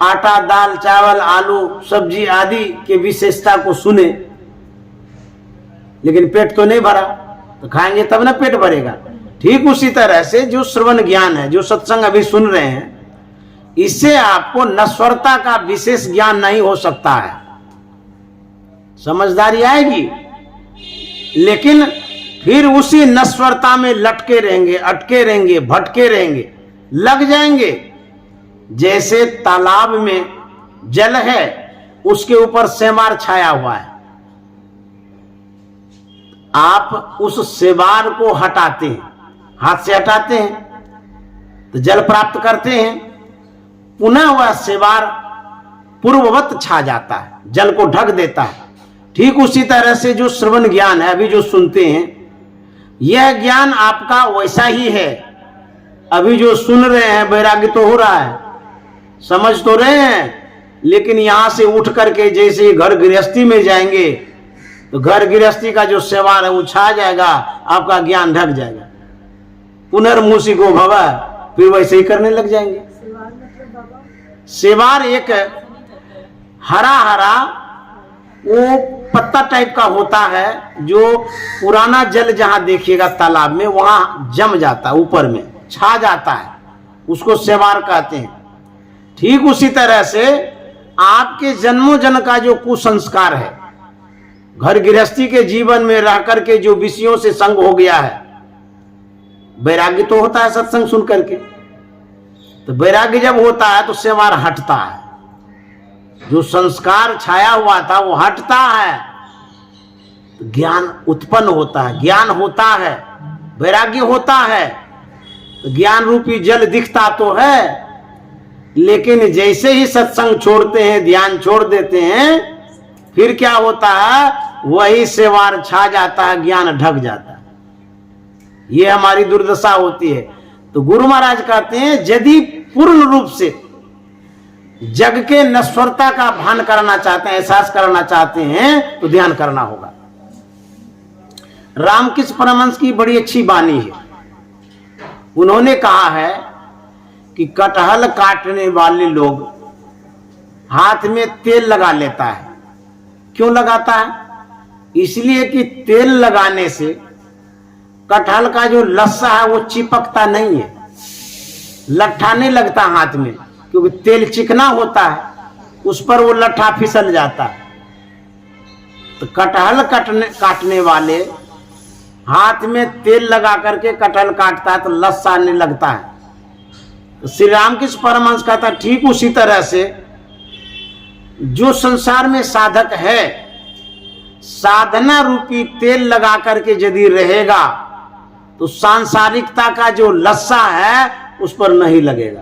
आटा, दाल, चावल, आलू, सब्जी आदि के विशेषता को सुने, लेकिन पेट तो नहीं भरा, तो खाएंगे तब ना पेट भरेगा। ठीक उसी तरह से जो श्रवण ज्ञान है, जो सत्संग अभी सुन रहे हैं, इससे आपको नश्वरता का विशेष ज्ञान नहीं हो सकता है। समझदारी आएगी, लेकिन फिर उसी नश्वरता में लटके रहेंगे, अटके रहेंगे, भटके रहेंगे, लग जाएंगे। जैसे तालाब में जल है, उसके ऊपर सेमार छाया हुआ है, आप उस सेवार को हटाते हैं, हाथ से हटाते हैं तो जल प्राप्त करते हैं, पुनः वह सेवार पूर्ववत छा जाता है, जल को ढक देता है। ठीक उसी तरह से जो श्रवण ज्ञान है, अभी जो सुनते हैं, यह ज्ञान आपका वैसा ही है। अभी जो सुन रहे हैं, वैराग्य तो हो रहा है, समझ तो रहे हैं, लेकिन यहां से उठ करके जैसे घर गृहस्थी में जाएंगे तो घर गृहस्थी का जो सेवार है वो छा जाएगा, आपका ज्ञान ढक जाएगा। पुनर्मूषिको भवः, फिर वैसे ही करने लग जाएंगे। सेवार एक हरा हरा वो पत्ता टाइप का होता है, जो पुराना जल जहां देखिएगा तालाब में, वहां जम जाता है, ऊपर में छा जाता है, उसको सेवार कहते हैं। ठीक उसी तरह से आपके जन्मों जन्म का जो कुसंस्कार है, घर गृहस्थी के जीवन में रह करके जो विषयों से संग हो गया है, वैराग्य तो होता है सत्संग सुन करके, तो वैराग्य जब होता है तो सेवार हटता है, जो संस्कार छाया हुआ था वो हटता है, तो ज्ञान उत्पन्न होता है, ज्ञान होता है, वैराग्य होता है, तो ज्ञान रूपी जल दिखता तो है। लेकिन जैसे ही सत्संग छोड़ते हैं, ध्यान छोड़ देते हैं, फिर क्या होता है, वही सेवार छा जाता है, ज्ञान ढक जाता है। ये हमारी दुर्दशा होती है। तो गुरु महाराज कहते हैं, यदि पूर्ण रूप से जग के नश्वरता का भान करना चाहते हैं, एहसास करना चाहते हैं, तो ध्यान करना होगा। रामकृष्ण परमहंस की बड़ी अच्छी वाणी है। उन्होंने कहा है कि कटहल काटने वाले लोग हाथ में तेल लगा लेता है। क्यों लगाता है? इसलिए कि तेल लगाने से कटहल का जो लस्सा है वो चिपकता नहीं है, लट्ठा नहीं लगता हाथ में, क्योंकि तेल चिकना होता है, उस पर वो लट्ठा फिसल जाता है। तो कटहल काटने वाले हाथ में तेल लगा करके कटहल काटता है तो लस्सा नहीं लगता है। तो श्री रामकृष्ण परमहंस कहता है, ठीक उसी तरह से जो संसार में साधक है, साधना रूपी तेल लगा करके यदि रहेगा तो सांसारिकता का जो लस्सा है उस पर नहीं लगेगा।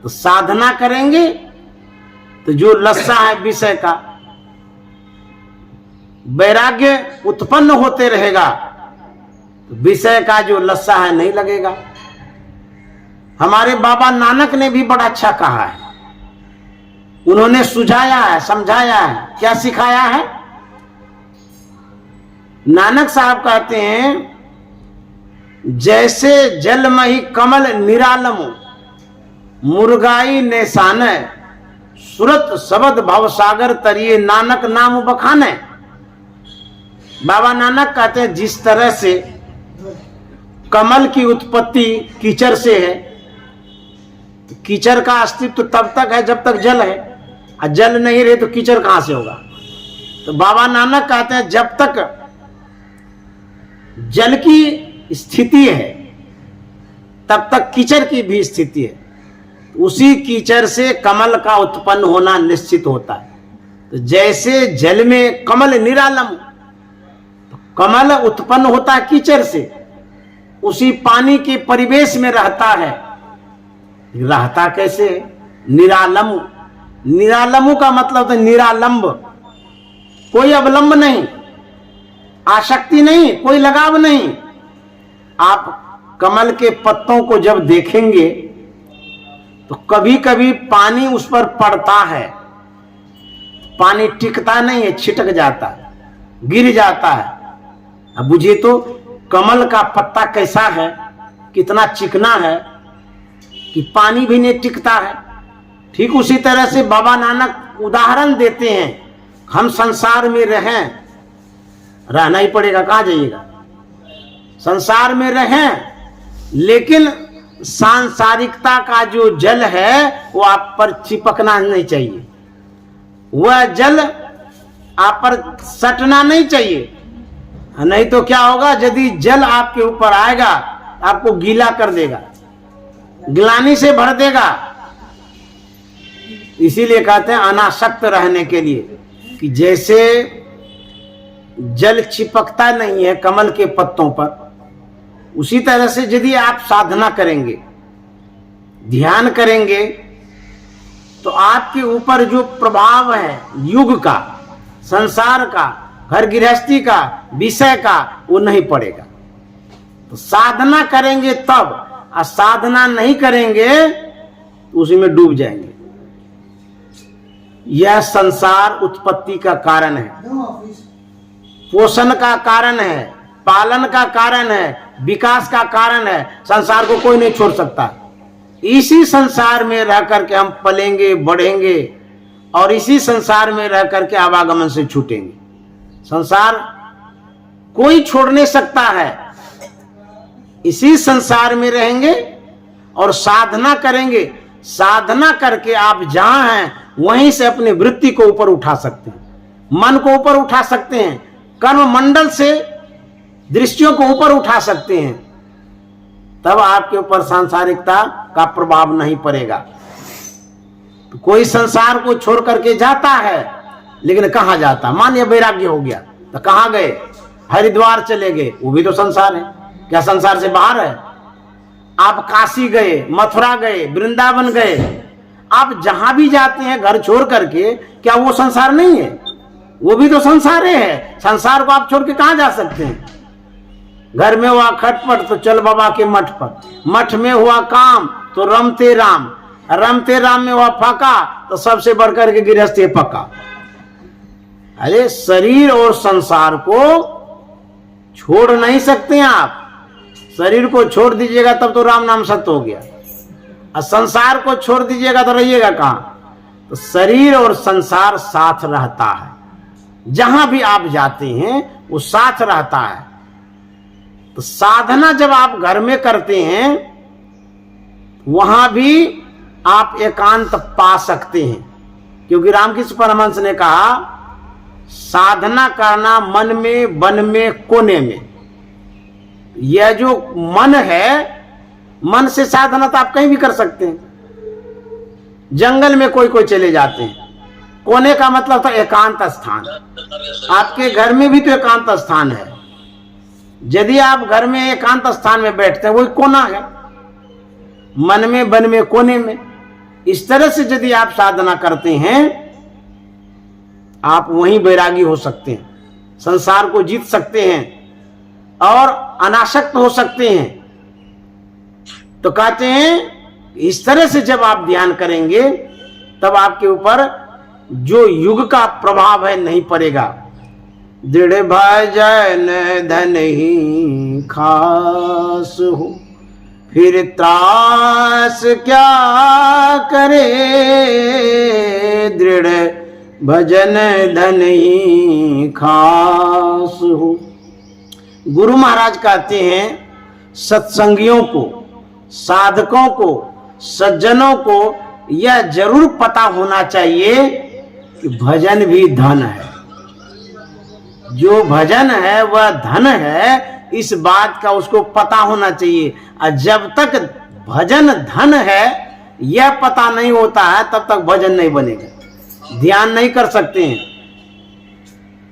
तो साधना करेंगे तो जो लस्सा है विषय का, वैराग्य उत्पन्न होते रहेगा तो विषय का जो लस्सा है नहीं लगेगा। हमारे बाबा नानक ने भी बड़ा अच्छा कहा है, उन्होंने सुझाया है, समझाया है। क्या सिखाया है? नानक साहब कहते हैं, जैसे जलमही कमल निरालम मुर्गाई नेसान, सुरत शबद भवसागर तरिए नानक नाम बखाने। बाबा नानक कहते हैं, जिस तरह से कमल की उत्पत्ति कीचड़ से है, कीचड़ का अस्तित्व तब तक है जब तक जल है, और जल नहीं रहे तो कीचड़ कहां से होगा। तो बाबा नानक कहते हैं, जब तक जल की स्थिति है तब तक कीचड़ की भी स्थिति है। उसी कीचड़ से कमल का उत्पन्न होना निश्चित होता है। तो जैसे जल में कमल निरालम, तो कमल उत्पन्न होता है कीचड़ से, उसी पानी के परिवेश में रहता है। रहता कैसे? निरालम। निरालमु का मतलब है निरालंब, कोई अवलंब नहीं, आसक्ति नहीं, कोई लगाव नहीं। आप कमल के पत्तों को जब देखेंगे तो कभी कभी पानी उस पर पड़ता है, पानी टिकता नहीं है, छिटक जाता है, गिर जाता है। अब बुझिए तो कमल का पत्ता कैसा है, कितना चिकना है कि पानी भी नहीं टिकता है। ठीक उसी तरह से बाबा नानक उदाहरण देते हैं, हम संसार में रहें, रहना ही पड़ेगा, कहाँ जाइएगा, संसार में रहें, लेकिन सांसारिकता का जो जल है वो आप पर चिपकना नहीं चाहिए, वह जल आप पर सटना नहीं चाहिए। नहीं तो क्या होगा, यदि जल आपके ऊपर आएगा आपको गीला कर देगा, गिलानी से भर देगा। इसीलिए कहते हैं अनासक्त रहने के लिए कि जैसे जल चिपकता नहीं है कमल के पत्तों पर, उसी तरह से यदि आप साधना करेंगे, ध्यान करेंगे, तो आपके ऊपर जो प्रभाव है युग का, संसार का, घर गृहस्थी का, विषय का, वो नहीं पड़ेगा। तो साधना करेंगे तब, और साधना नहीं करेंगे तो उसी में डूब जाएंगे। यह संसार उत्पत्ति का कारण है, पोषण का कारण है, पालन का कारण है, विकास का कारण है। संसार को कोई नहीं छोड़ सकता। इसी संसार में रह करके हम पलेंगे, बढ़ेंगे, और इसी संसार में रह करके आवागमन से छूटेंगे। संसार कोई छोड़ नहीं सकता है। इसी संसार में रहेंगे और साधना करेंगे। साधना करके आप जहां हैं वहीं से अपनी वृत्ति को ऊपर उठा सकते हैं, मन को ऊपर उठा सकते हैं, कर्म मंडल से दृश्यों को ऊपर उठा सकते हैं। तब आपके ऊपर सांसारिकता का प्रभाव नहीं पड़ेगा। तो कोई संसार को छोड़ करके जाता है, लेकिन कहां जाता, मान या वैराग्य हो गया तो कहां गए, हरिद्वार चले गए, वो भी तो संसार है। क्या संसार से बाहर है? आप काशी गए, मथुरा गए, वृंदावन गए, आप जहां भी जाते हैं घर छोड़ करके, क्या वो संसार नहीं है? वो भी तो संसार है। संसार को आप छोड़ के कहां जा सकते हैं? घर में हुआ खटपट तो चल बाबा के मठ पर, मठ में हुआ काम तो रमते राम, रमते राम में हुआ फाका तो सबसे बढ़कर के गृहस्थी पक्का। अरे शरीर और संसार को छोड़ नहीं सकते आप। शरीर को छोड़ दीजिएगा तब तो राम नाम सत्य हो गया, और संसार को छोड़ दीजिएगा तो रहिएगा कहां? तो शरीर और संसार साथ रहता है, जहां भी आप जाते हैं वो साथ रहता है। तो साधना जब आप घर में करते हैं वहां भी आप एकांत पा सकते हैं, क्योंकि रामकृष्ण परमहंस ने कहा साधना करना मन में, वन में, कोने में। यह जो मन है, मन से साधना तो आप कहीं भी कर सकते हैं। जंगल में कोई कोई चले जाते हैं, कोने का मतलब था एकांत स्थान। आपके घर में भी तो एकांत स्थान है। यदि आप घर में एकांत स्थान में बैठते हैं वही कोना है, मन में, वन में, कोने में। इस तरह से यदि आप साधना करते हैं आप वहीं बैरागी हो सकते हैं, संसार को जीत सकते हैं और अनासक्त हो सकते हैं। तो कहते हैं इस तरह से जब आप ध्यान करेंगे तब आपके ऊपर जो युग का प्रभाव है नहीं पड़ेगा। दृढ़ भजन धन ही खास हो, फिर त्रास क्या करे। दृढ़ भजन धन ही खास हो। गुरु महाराज कहते हैं सत्संगियों को, साधकों को, सज्जनों को यह जरूर पता होना चाहिए कि भजन भी धन है। जो भजन है वह धन है, इस बात का उसको पता होना चाहिए। और जब तक भजन धन है यह पता नहीं होता है तब तक भजन नहीं बनेगा, ध्यान नहीं कर सकते हैं।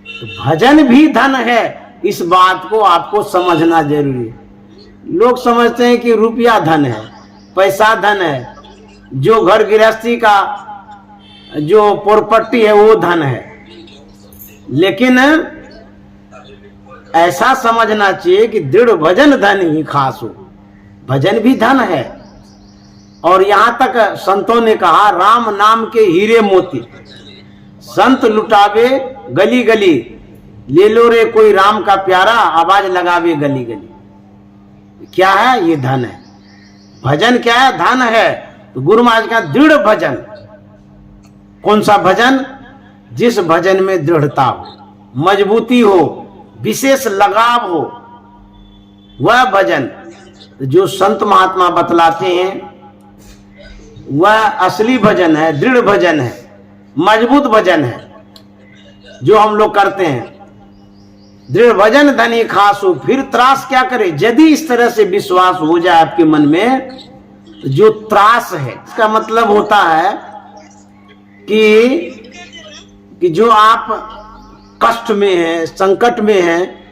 तो भजन भी धन है, इस बात को आपको समझना जरूरी है। लोग समझते हैं कि रुपया धन है, पैसा धन है, जो घर गृहस्थी का जो प्रॉपर्टी है वो धन है। लेकिन ऐसा समझना चाहिए कि दृढ़ भजन धन ही खास हो। भजन भी धन है। और यहां तक संतों ने कहा राम नाम के हीरे मोती, संत लुटावे गली गली, ले लो रे कोई राम का प्यारा, आवाज लगावे गली गली। क्या है? ये धन है। भजन क्या है? धन है। तो गुरु महाराज का दृढ़ भजन। कौन सा भजन? जिस भजन में दृढ़ता हो, मजबूती हो, विशेष लगाव हो, वह भजन जो संत महात्मा बतलाते हैं वह असली भजन है, दृढ़ भजन है, मजबूत भजन है जो हम लोग करते हैं। दृढ़ भजन धनी खासो, फिर त्रास क्या करे? यदि इस तरह से विश्वास हो जाए आपके मन में, तो जो त्रास है इसका मतलब होता है कि जो आप कष्ट में हैं, संकट में हैं,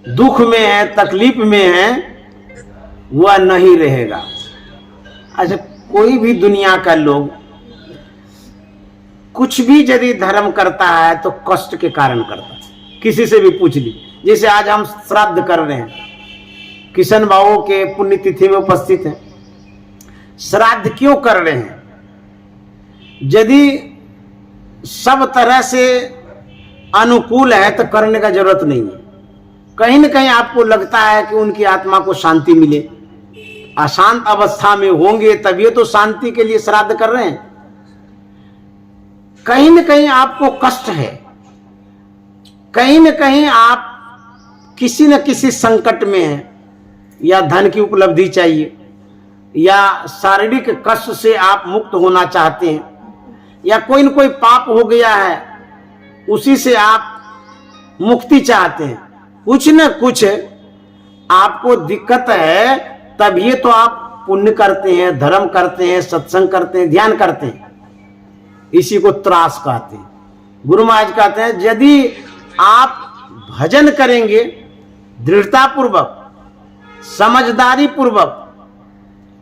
दुख में हैं, तकलीफ में हैं, वह नहीं रहेगा। अच्छा, कोई भी दुनिया का लोग कुछ भी यदि धर्म करता है तो कष्ट के कारण करता है। किसी से भी पूछ ली, जैसे आज हम श्राद्ध कर रहे हैं, किशन बाबू के पुण्यतिथि में उपस्थित हैं। श्राद्ध क्यों कर रहे हैं? यदि सब तरह से अनुकूल है तो करने का जरूरत नहीं है। कहीं न कहीं आपको लगता है कि उनकी आत्मा को शांति मिले, अशांत अवस्था में होंगे तभी तो शांति के लिए श्राद्ध कर रहे हैं। कहीं न कहीं आपको कष्ट है, कहीं न कहीं आप किसी न किसी संकट में हैं, या धन की उपलब्धि चाहिए, या शारीरिक कष्ट से आप मुक्त होना चाहते हैं, या कोई न कोई पाप हो गया है उसी से आप मुक्ति चाहते हैं। कुछ न कुछ आपको दिक्कत है, तभी तो आप पुण्य करते हैं, धर्म करते हैं, सत्संग करते हैं, ध्यान करते हैं। इसी को त्रास कहते हैं। गुरु महाराज कहते हैं यदि आप भजन करेंगे दृढ़ता पूर्वक, समझदारी पूर्वक,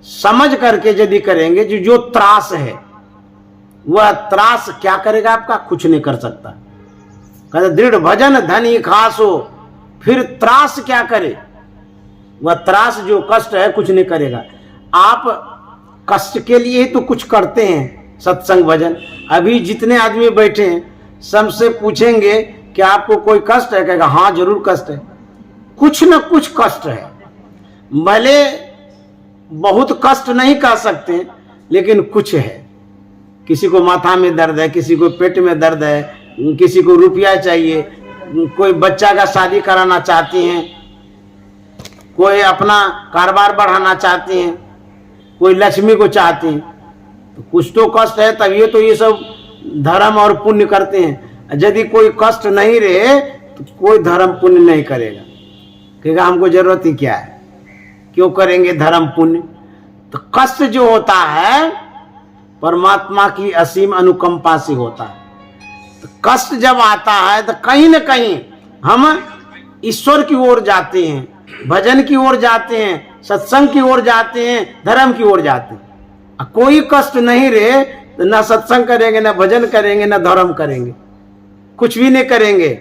समझ करके यदि करेंगे, जो त्रास है वह त्रास क्या करेगा आपका? कुछ नहीं कर सकता। कहते दृढ़ भजन धनी खास हो, फिर त्रास क्या करे? वह त्रास जो कष्ट है कुछ नहीं करेगा। आप कष्ट के लिए ही तो कुछ करते हैं, सत्संग भजन। अभी जितने आदमी बैठे हैं सबसे पूछेंगे कि आपको कोई कष्ट है? कहेगा हाँ जरूर कष्ट है, कुछ न कुछ कष्ट है। भले बहुत कष्ट नहीं कह सकते, लेकिन कुछ है। किसी को माथा में दर्द है, किसी को पेट में दर्द है, किसी को रुपया चाहिए, कोई बच्चा का शादी कराना चाहते हैं, कोई अपना कारोबार बढ़ाना चाहते हैं, कोई लक्ष्मी को चाहते हैं। तो कुछ तो कष्ट है, तभी तो ये सब धर्म और पुण्य करते हैं। यदि कोई कष्ट नहीं रहे तो कोई धर्म पुण्य नहीं करेगा। कहेगा हमको जरूरत ही क्या है, क्यों करेंगे धर्म पुण्य? तो कष्ट जो होता है परमात्मा की असीम अनुकंपा से होता है। तो कष्ट जब आता है तो कहीं न कहीं हम ईश्वर की ओर जाते हैं, भजन की ओर जाते हैं, सत्संग की ओर जाते हैं, धर्म की ओर जाते हैं। कोई कष्ट नहीं रहे तो ना सत्संग करेंगे, ना भजन करेंगे, ना धर्म करेंगे, कुछ भी नहीं करेंगे।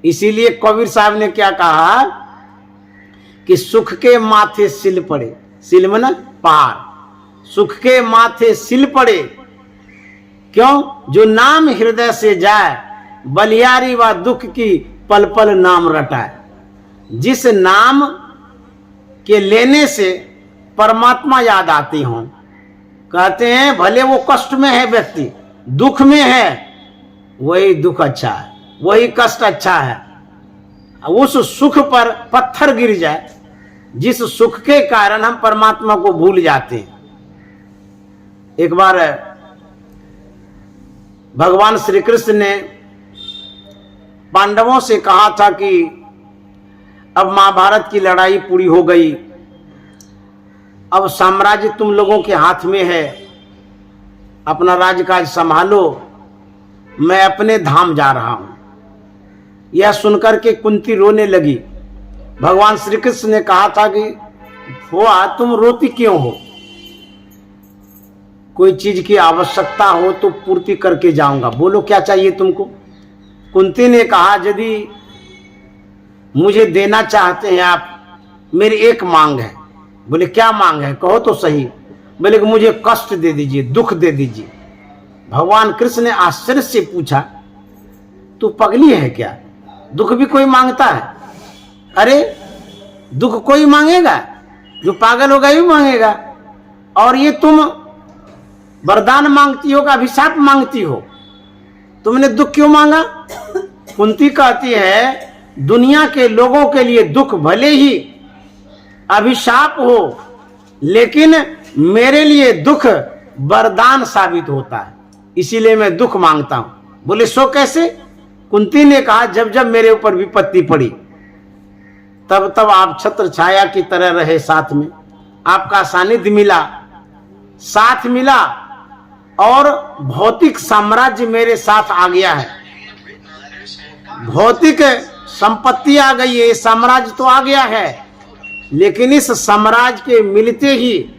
इसीलिए कबीर साहब ने क्या कहा कि सुख के माथे सिल पड़े, सिल में ना पार, सुख के माथे सिल पड़े। क्यों? जो नाम हृदय से जाए, बलियारी व दुख की पल पल नाम रटाए। जिस नाम के लेने से परमात्मा याद आते हों। कहते हैं भले वो कष्ट में है व्यक्ति, दुख में है, वही दुख अच्छा है, वही कष्ट अच्छा है। उस सुख पर पत्थर गिर जाए, जिस सुख के कारण हम परमात्मा को भूल जाते हैं। एक बार भगवान श्री कृष्ण ने पांडवों से कहा था कि अब महाभारत की लड़ाई पूरी हो गई, अब साम्राज्य तुम लोगों के हाथ में है, अपना राजकाज संभालो, मैं अपने धाम जा रहा हूं। यह सुनकर के कुंती रोने लगी। भगवान श्री कृष्ण ने कहा था कि हुआ तुम रोती क्यों हो? कोई चीज की आवश्यकता हो तो पूर्ति करके जाऊंगा, बोलो क्या चाहिए तुमको? कुंती ने कहा यदि मुझे देना चाहते हैं आप, मेरी एक मांग है। बोले क्या मांग है? कहो तो सही। बोले कि मुझे कष्ट दे दीजिए, दुख दे दीजिए। भगवान कृष्ण ने आश्चर्य से पूछा तू पगली है क्या? दुख भी कोई मांगता है? अरे दुख कोई मांगेगा? जो पागल होगा ही मांगेगा। और ये तुम वरदान मांगती हो कि अभिशाप मांगती हो? तुमने दुख क्यों मांगा? कुंती कहती है दुनिया के लोगों के लिए दुख भले ही अभिशाप हो, लेकिन मेरे लिए दुख वरदान साबित होता है, इसीलिए मैं दुख मांगता हूं। बोले सो कैसे? कुंती ने कहा जब जब मेरे ऊपर विपत्ति पड़ी तब तब आप छत्र छाया की तरह रहे साथ में, आपका सानिध्य मिला, साथ मिला, और भौतिक साम्राज्य मेरे साथ आ गया है। भौतिक संपत्ति आ गई है, साम्राज्य तो आ गया है, लेकिन इस साम्राज्य के मिलते ही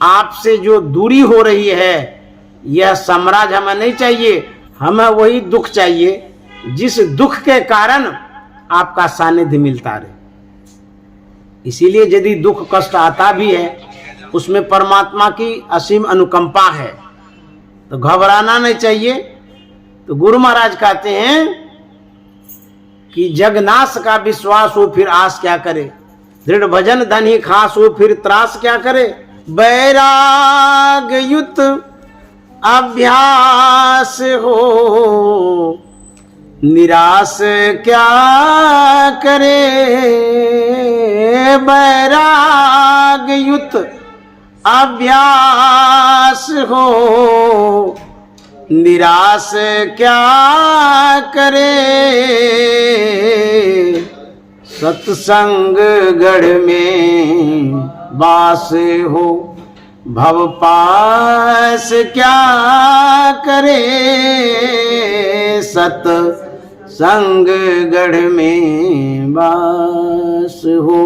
आपसे जो दूरी हो रही है, यह साम्राज्य हमें नहीं चाहिए। हमें वही दुख चाहिए जिस दुख के कारण आपका सानिध्य मिलता रहे। इसीलिए यदि दुख कष्ट आता भी है, उसमें परमात्मा की असीम अनुकंपा है, तो घबराना नहीं चाहिए। तो गुरु महाराज कहते हैं कि जगनाश का विश्वास हो फिर आस क्या करे, दृढ़ भजन धन ही खास हो फिर त्रास क्या करे। वैराग युत अभ्यास हो निराश क्या करे। वैराग युत अभ्यास हो निराश क्या करे। सत्संग गढ़ में वास हो भव पास क्या करे। सत्संग गढ़ में वास हो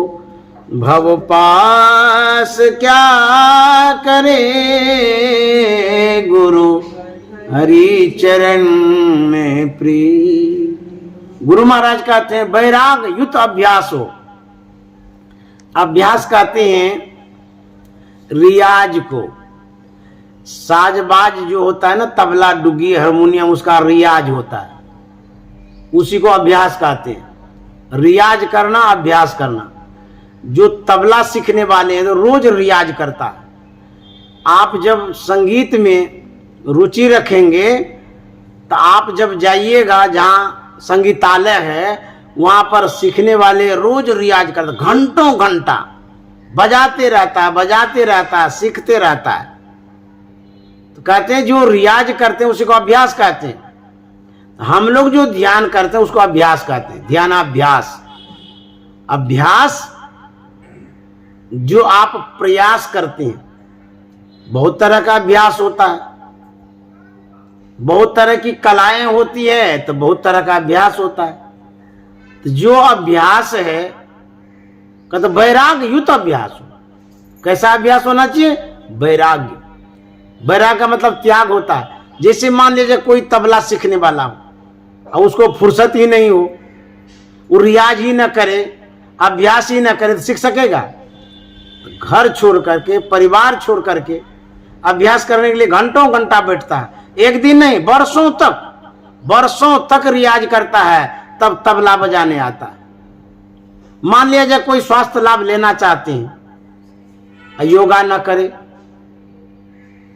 भव पास क्या करे। गुरु हरि चरण में प्रिय। गुरु महाराज कहते हैं वैराग युत अभ्यास हो। अभ्यास कहते हैं रियाज को। साजबाज जो होता है ना, तबला डुगी हारमोनियम, उसका रियाज होता है, उसी को अभ्यास कहते हैं। रियाज करना, अभ्यास करना। जो तबला सीखने वाले हैं तो रोज रियाज करता है। आप जब संगीत में रुचि रखेंगे तो आप जब जाइएगा जहाँ संगीतालय है, वहां पर सीखने वाले रोज रियाज करते, घंटों घंटा बजाते रहता है, सीखते रहता है। तो कहते हैं जो रियाज करते हैं उसी को अभ्यास कहते हैं। हम लोग जो ध्यान करते हैं उसको अभ्यास कहते हैं, ध्यानाभ्यास। अभ्यास जो आप प्रयास करते हैं। बहुत तरह का अभ्यास होता है, बहुत तरह की कलाएं होती है, तो बहुत तरह का अभ्यास होता है। तो जो अभ्यास है कहते वैराग युत अभ्यास हो। कैसा अभ्यास होना चाहिए? वैराग्य। वैराग का मतलब त्याग होता है। जैसे मान लीजिए कोई तबला सीखने वाला हो और उसको फुर्सत ही नहीं हो, वो रियाज ही न करे, अभ्यास ही न करे, तो सीख सकेगा? घर छोड़ करके, परिवार छोड़ करके अभ्यास करने के लिए घंटों घंटा बैठता है। एक दिन नहीं, वर्षों तक रियाज करता है, तब तबला बजाने आता है। मान लिया जाए कोई स्वास्थ्य लाभ लेना चाहते हैं, योगा न करे,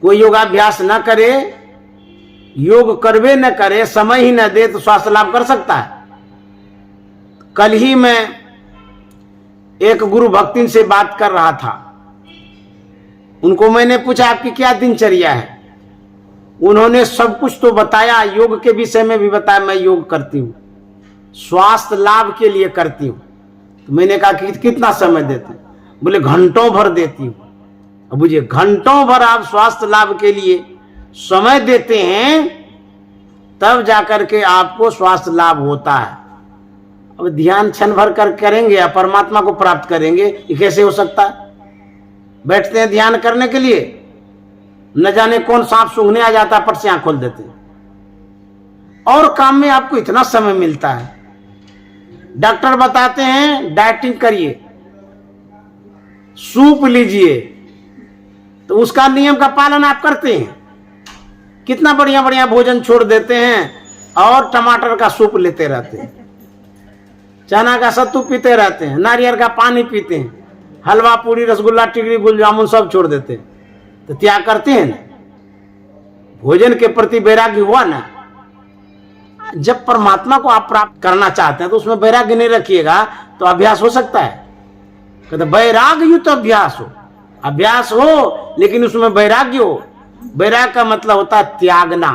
कोई योगाभ्यास न करे, योग करवे न करे, समय ही न दे, तो स्वास्थ्य लाभ कर सकता है? कल ही मैं एक गुरु भक्तिन से बात कर रहा था। उनको मैंने पूछा आपकी क्या दिनचर्या है? उन्होंने सब कुछ तो बताया, योग के विषय में भी बताया। मैं योग करती हूँ, स्वास्थ्य लाभ के लिए करती हूँ। तो मैंने कहा कि कितना समय देते? बोले घंटों भर देती हूँ। अब बुझिए, घंटों भर आप स्वास्थ्य लाभ के लिए समय देते हैं, तब जाकर के आपको स्वास्थ्य लाभ होता है। अब ध्यान क्षण भर कर करेंगे या परमात्मा को प्राप्त करेंगे, ये कैसे हो सकता है? बैठते हैं ध्यान करने के लिए, न जाने कौन सांप सूंघने आ जाता है, पट से आंख खोल देते हैं। और काम में आपको इतना समय मिलता है। डॉक्टर बताते हैं डाइटिंग करिए, सूप लीजिए, तो उसका नियम का पालन आप करते हैं? कितना बढ़िया बढ़िया भोजन छोड़ देते हैं और टमाटर का सूप लेते रहते हैं। चना का सत्तू पीते रहते हैं, नारियल का पानी पीते हैं, हलवा पूरी रसगुल्ला टिकड़ी गुल जामुन सब छोड़ देते हैं, तो त्याग करते हैं ना। भोजन के प्रति वैराग्य हुआ ना। जब परमात्मा को आप प्राप्त करना चाहते हैं तो उसमें वैराग्य नहीं रखिएगा तो अभ्यास हो सकता है? कहते वैराग्य युक्त अभ्यास हो, अभ्यास हो लेकिन उसमें वैराग्य हो। वैराग्य का मतलब होता है त्यागना।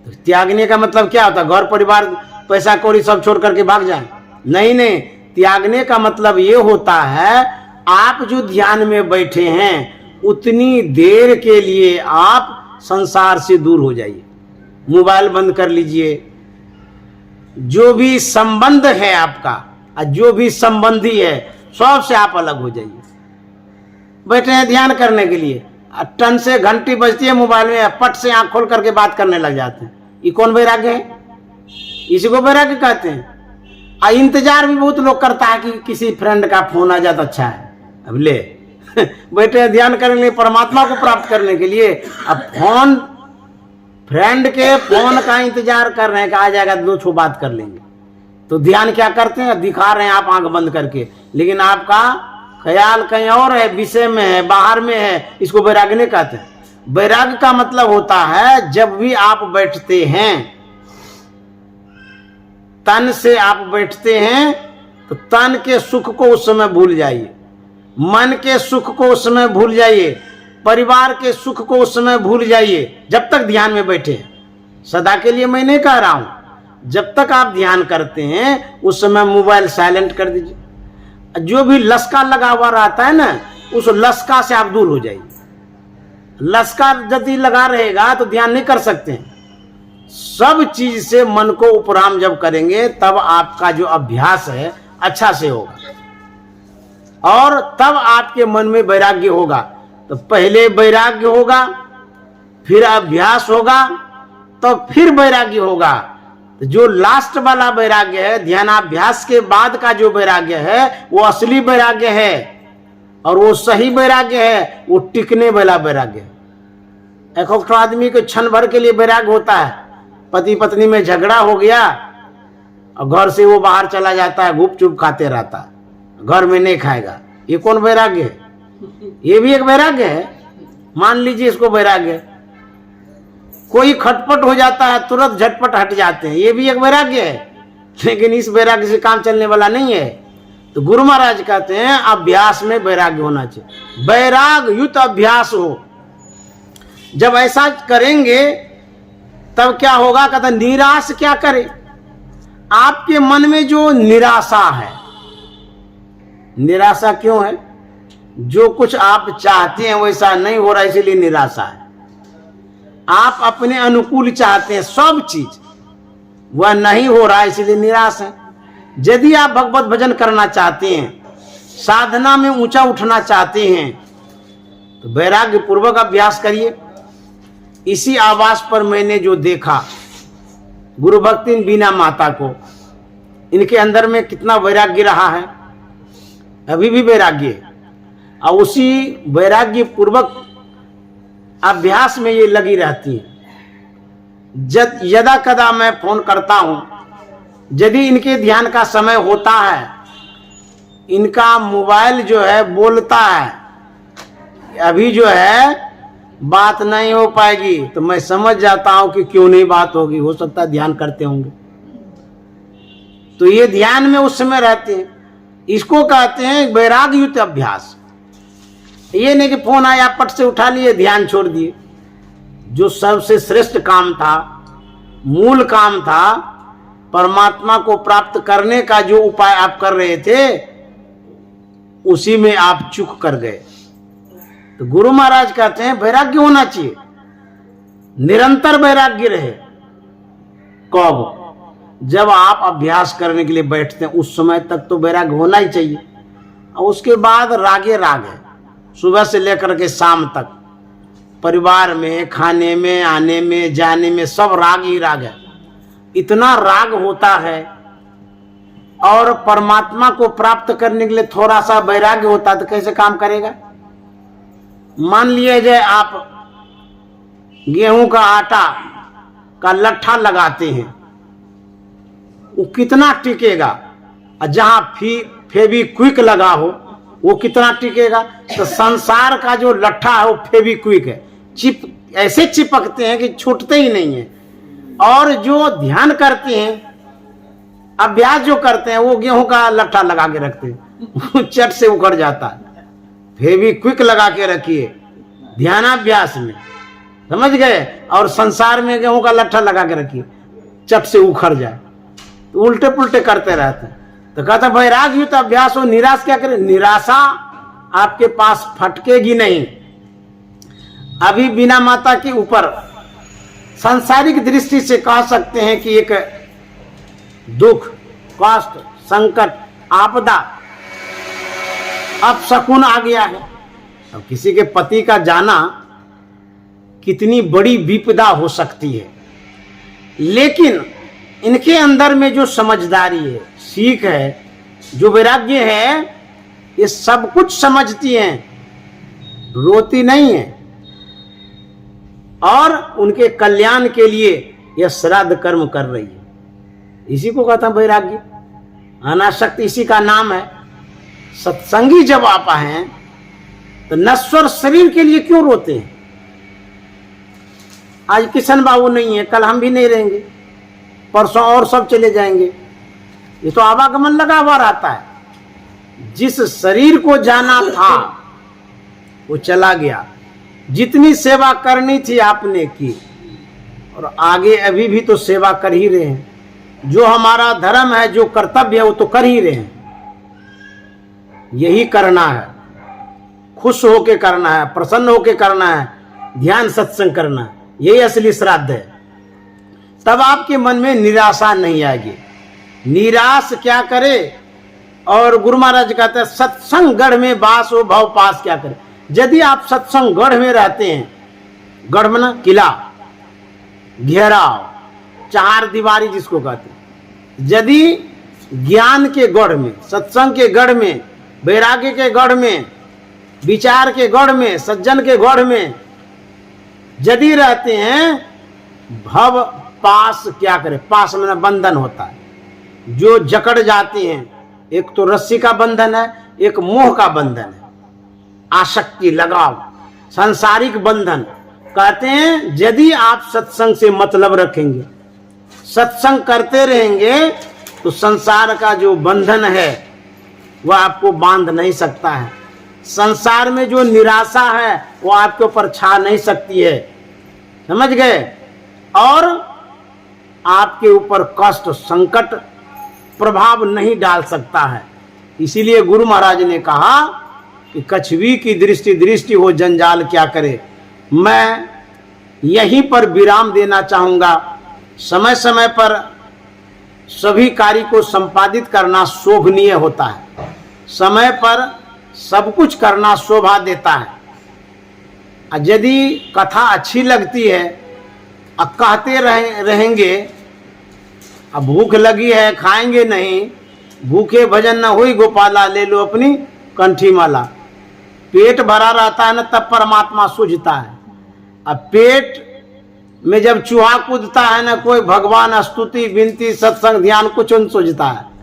तो त्यागने का मतलब क्या होता है? घर परिवार पैसा कौड़ी सब छोड़ करके भाग जाए? नहीं नहीं, त्यागने का मतलब ये होता है आप जो ध्यान में बैठे हैं उतनी देर के लिए आप संसार से दूर हो जाइए, मोबाइल बंद कर लीजिए, जो भी संबंध है आपका, जो भी संबंधी है सबसे आप अलग हो जाइए। बैठे हैं ध्यान करने के लिए, टन से घंटी बजती है मोबाइल में, पट से आंख खोल करके बात करने लग जाते हैं। ये कौन वैराग्य है? इसी को वैराग्य कहते हैं। इंतजार भी बहुत लोग करता है कि किसी फ्रेंड का फोन आ जाए तो अच्छा है। अब ले बैठे हैं ध्यान करने के लिए, परमात्मा को प्राप्त करने के लिए, अब फोन फ्रेंड के फोन का इंतजार कर रहे हैं कि आ जाएगा दो छो बात कर लेंगे। तो ध्यान क्या करते हैं? दिखा रहे हैं आप आंख बंद करके, लेकिन आपका ख्याल कहीं और है, विषय में है, बाहर में है। इसको वैराग्य नहीं कहते हैं। वैराग्य का मतलब होता है जब भी आप बैठते हैं, तन से आप बैठते हैं तो तन के सुख को उस समय भूल जाइए, मन के सुख को उस समय भूल जाइए, परिवार के सुख को उस समय भूल जाइए। जब तक ध्यान में बैठे हैं, सदा के लिए मैं नहीं कह रहा हूं, जब तक आप ध्यान करते हैं उस समय मोबाइल साइलेंट कर दीजिए। जो भी लस्का लगा हुआ रहता है ना, उस लस्का से आप दूर हो जाइए। लस्का यदि लगा रहेगा तो ध्यान नहीं कर सकते हैं। सब चीज से मन को उपराम जब करेंगे तब आपका जो अभ्यास है अच्छा से होगा और तब आपके मन में वैराग्य होगा। तो पहले वैराग्य होगा, फिर अभ्यास होगा, तो फिर वैराग्य होगा। तो जो लास्ट वाला वैराग्य है, ध्यानाभ्यास के बाद का जो वैराग्य है वो असली वैराग्य है और वो सही वैराग्य है, वो टिकने वाला वैराग्य है। एक आदमी को क्षण भर के लिए वैराग्य होता है, पति पत्नी में झगड़ा हो गया और घर से वो बाहर चला जाता है, गुपचुप खाते रहता है, घर में नहीं खाएगा। ये कौन वैराग्य है? ये भी एक वैराग्य है, मान लीजिए इसको वैराग्य है। कोई खटपट हो जाता है, तुरंत झटपट हट जाते हैं, ये भी एक वैराग्य है, लेकिन इस वैराग्य से काम चलने वाला नहीं है। तो गुरु महाराज कहते हैं अभ्यास में वैराग्य होना चाहिए, वैराग्य युक्त अभ्यास हो। जब ऐसा करेंगे तब क्या होगा? कहता निराश क्या करे? आपके मन में जो निराशा है, निराशा क्यों है? जो कुछ आप चाहते हैं वैसा नहीं हो रहा, इसीलिए निराशा है। आप अपने अनुकूल चाहते हैं सब चीज, वह नहीं हो रहा, इसीलिए निराश है। यदि आप भगवत भजन करना चाहते हैं, साधना में ऊंचा उठना चाहते हैं, तो वैराग्य पूर्वक अभ्यास करिए। इसी आवास पर मैंने जो देखा गुरु भक्ति बीना माता को, इनके अंदर में कितना वैराग्य रहा है, अभी भी वैराग्य है। और उसी वैराग्य पूर्वक अभ्यास में ये लगी रहती है। यदा कदा मैं फोन करता हूं, यदि इनके ध्यान का समय होता है, इनका मोबाइल जो है बोलता है, अभी जो है बात नहीं हो पाएगी, तो मैं समझ जाता हूं कि क्यों नहीं बात होगी, हो सकता है ध्यान करते होंगे। तो ये ध्यान में उस समय रहते हैं, इसको कहते हैं वैराग्य युक्त अभ्यास। ये नहीं कि फोन आया पट से उठा लिए, ध्यान छोड़ दिए। जो सबसे श्रेष्ठ काम था, मूल काम था, परमात्मा को प्राप्त करने का जो उपाय आप कर रहे थे, उसी में आप चूक कर गए। तो गुरु महाराज कहते हैं वैराग्य होना चाहिए, निरंतर वैराग्य रहे। कब? जब आप अभ्यास करने के लिए बैठते हैं उस समय तक तो वैराग्य होना ही चाहिए, और उसके बाद रागे राग है। सुबह से लेकर के शाम तक परिवार में, खाने में, आने में, जाने में सब राग ही राग है। इतना राग होता है, और परमात्मा को प्राप्त करने के लिए थोड़ा सा वैराग्य होता है, तो कैसे काम करेगा? मान लिए जाए आप गेहूं का आटा का लट्ठा लगाते हैं, वो कितना टिकेगा। और जहां फेविक्विक लगा हो वो कितना टिकेगा। तो संसार का जो लट्ठा है वो फेविक्विक है, ऐसे चिपकते हैं कि छूटते ही नहीं है। और जो ध्यान करते हैं, अभ्यास जो करते हैं, वो गेहूं का लट्ठा लगा के रखते हैं, चट से उखड़ जाता है। फेविक्विक लगा के रखिए ध्यानाभ्यास में, समझ गए। और संसार में गेहूं का लट्ठा लगा के रखिए, चट से उखड़ जाए। तो उल्टे पुल्टे करते रहते हैं। तो कहता वैराग्य युक्त अभ्यास हो, निराश क्या करे। निराशा आपके पास फटकेगी नहीं। अभी बिना माता के ऊपर सांसारिक दृष्टि से कह सकते हैं कि एक दुख, कष्ट, संकट, आपदा, अपशकुन आ गया है। अब किसी के पति का जाना कितनी बड़ी विपदा हो सकती है, लेकिन इनके अंदर में जो समझदारी है, सीख है, जो वैराग्य है, ये सब कुछ समझती हैं, रोती नहीं है। और उनके कल्याण के लिए यह श्राद्ध कर्म कर रही है। इसी को कहता है वैराग्य, अनासक्ति इसी का नाम है। सत्संगी जब आप हैं तो नश्वर शरीर के लिए क्यों रोते हैं। आज किशन बाबू नहीं है, कल हम भी नहीं रहेंगे, परसों और सब चले जाएंगे। ये तो आवागमन लगा हुआ रहता है। जिस शरीर को जाना था वो चला गया। जितनी सेवा करनी थी आपने की, और आगे अभी भी तो सेवा कर ही रहे हैं। जो हमारा धर्म है, जो कर्तव्य है, वो तो कर ही रहे हैं। यही करना है, खुश होके करना है, प्रसन्न होके करना है, ध्यान सत्संग करना है, यही असली श्राद्ध है। तब आपके मन में निराशा नहीं आएगी। निराश क्या करे। और गुरु महाराज कहते हैं सत्संग गढ़ में बास हो भव पास क्या करे। यदि आप सत्संग गढ़ में रहते हैं, गढ़ में ना किला, घेराव, चार दीवारी जिसको कहते हैं, यदि ज्ञान के गढ़ में, सत्संग के गढ़ में, वैराग्य के गढ़ में, विचार के गढ़ में, सज्जन के गढ़ में यदि रहते हैं, भव पास क्या करे। पास में बंधन होता है, जो जकड़ जाते हैं। एक तो रस्सी का बंधन है, एक मोह का बंधन है, आसक्ति, लगाव, सांसारिक बंधन। कहते हैं यदि आप सत्संग से मतलब रखेंगे, सत्संग करते रहेंगे, तो संसार का जो बंधन है वह आपको बांध नहीं सकता है। संसार में जो निराशा है वो आपके ऊपर छा नहीं सकती है, समझ गए। और आपके ऊपर कष्ट, संकट प्रभाव नहीं डाल सकता है। इसीलिए गुरु महाराज ने कहा कि कछवी की दृष्टि हो जंजाल क्या करे। मैं यहीं पर विराम देना चाहूँगा। समय समय पर सभी कार्य को संपादित करना शोभनीय होता है। समय पर सब कुछ करना शोभा देता है। यदि कथा अच्छी लगती है, अब कहते रहेंगे, अब भूख लगी है खाएंगे नहीं, भूखे भजन न हुई गोपाला, ले लो अपनी कंठी माला। पेट भरा रहता है ना, तब परमात्मा सूझता है। अब पेट में जब चूहा कूदता है ना, कोई भगवान स्तुति विनती सत्संग ध्यान कुछ न सूझता है।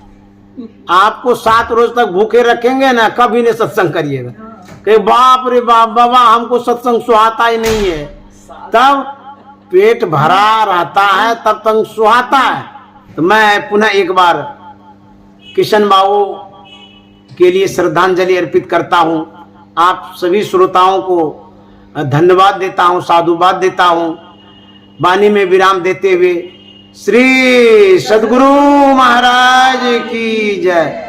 आपको 7 रोज तक भूखे रखेंगे ना, कभी नहीं सत्संग करिएगा। कि बाप रे बाप बाबा हमको सत्संग सुहाता ही नहीं है। तब पेट भरा रहता है, तब तक सुहाता है। तो मैं पुनः एक बार किशन बाबू के लिए श्रद्धांजलि अर्पित करता हूं। आप सभी श्रोताओं को धन्यवाद देता हूं, साधुवाद देता हूं। वाणी में विराम देते हुए श्री सद्गुरु महाराज की जय।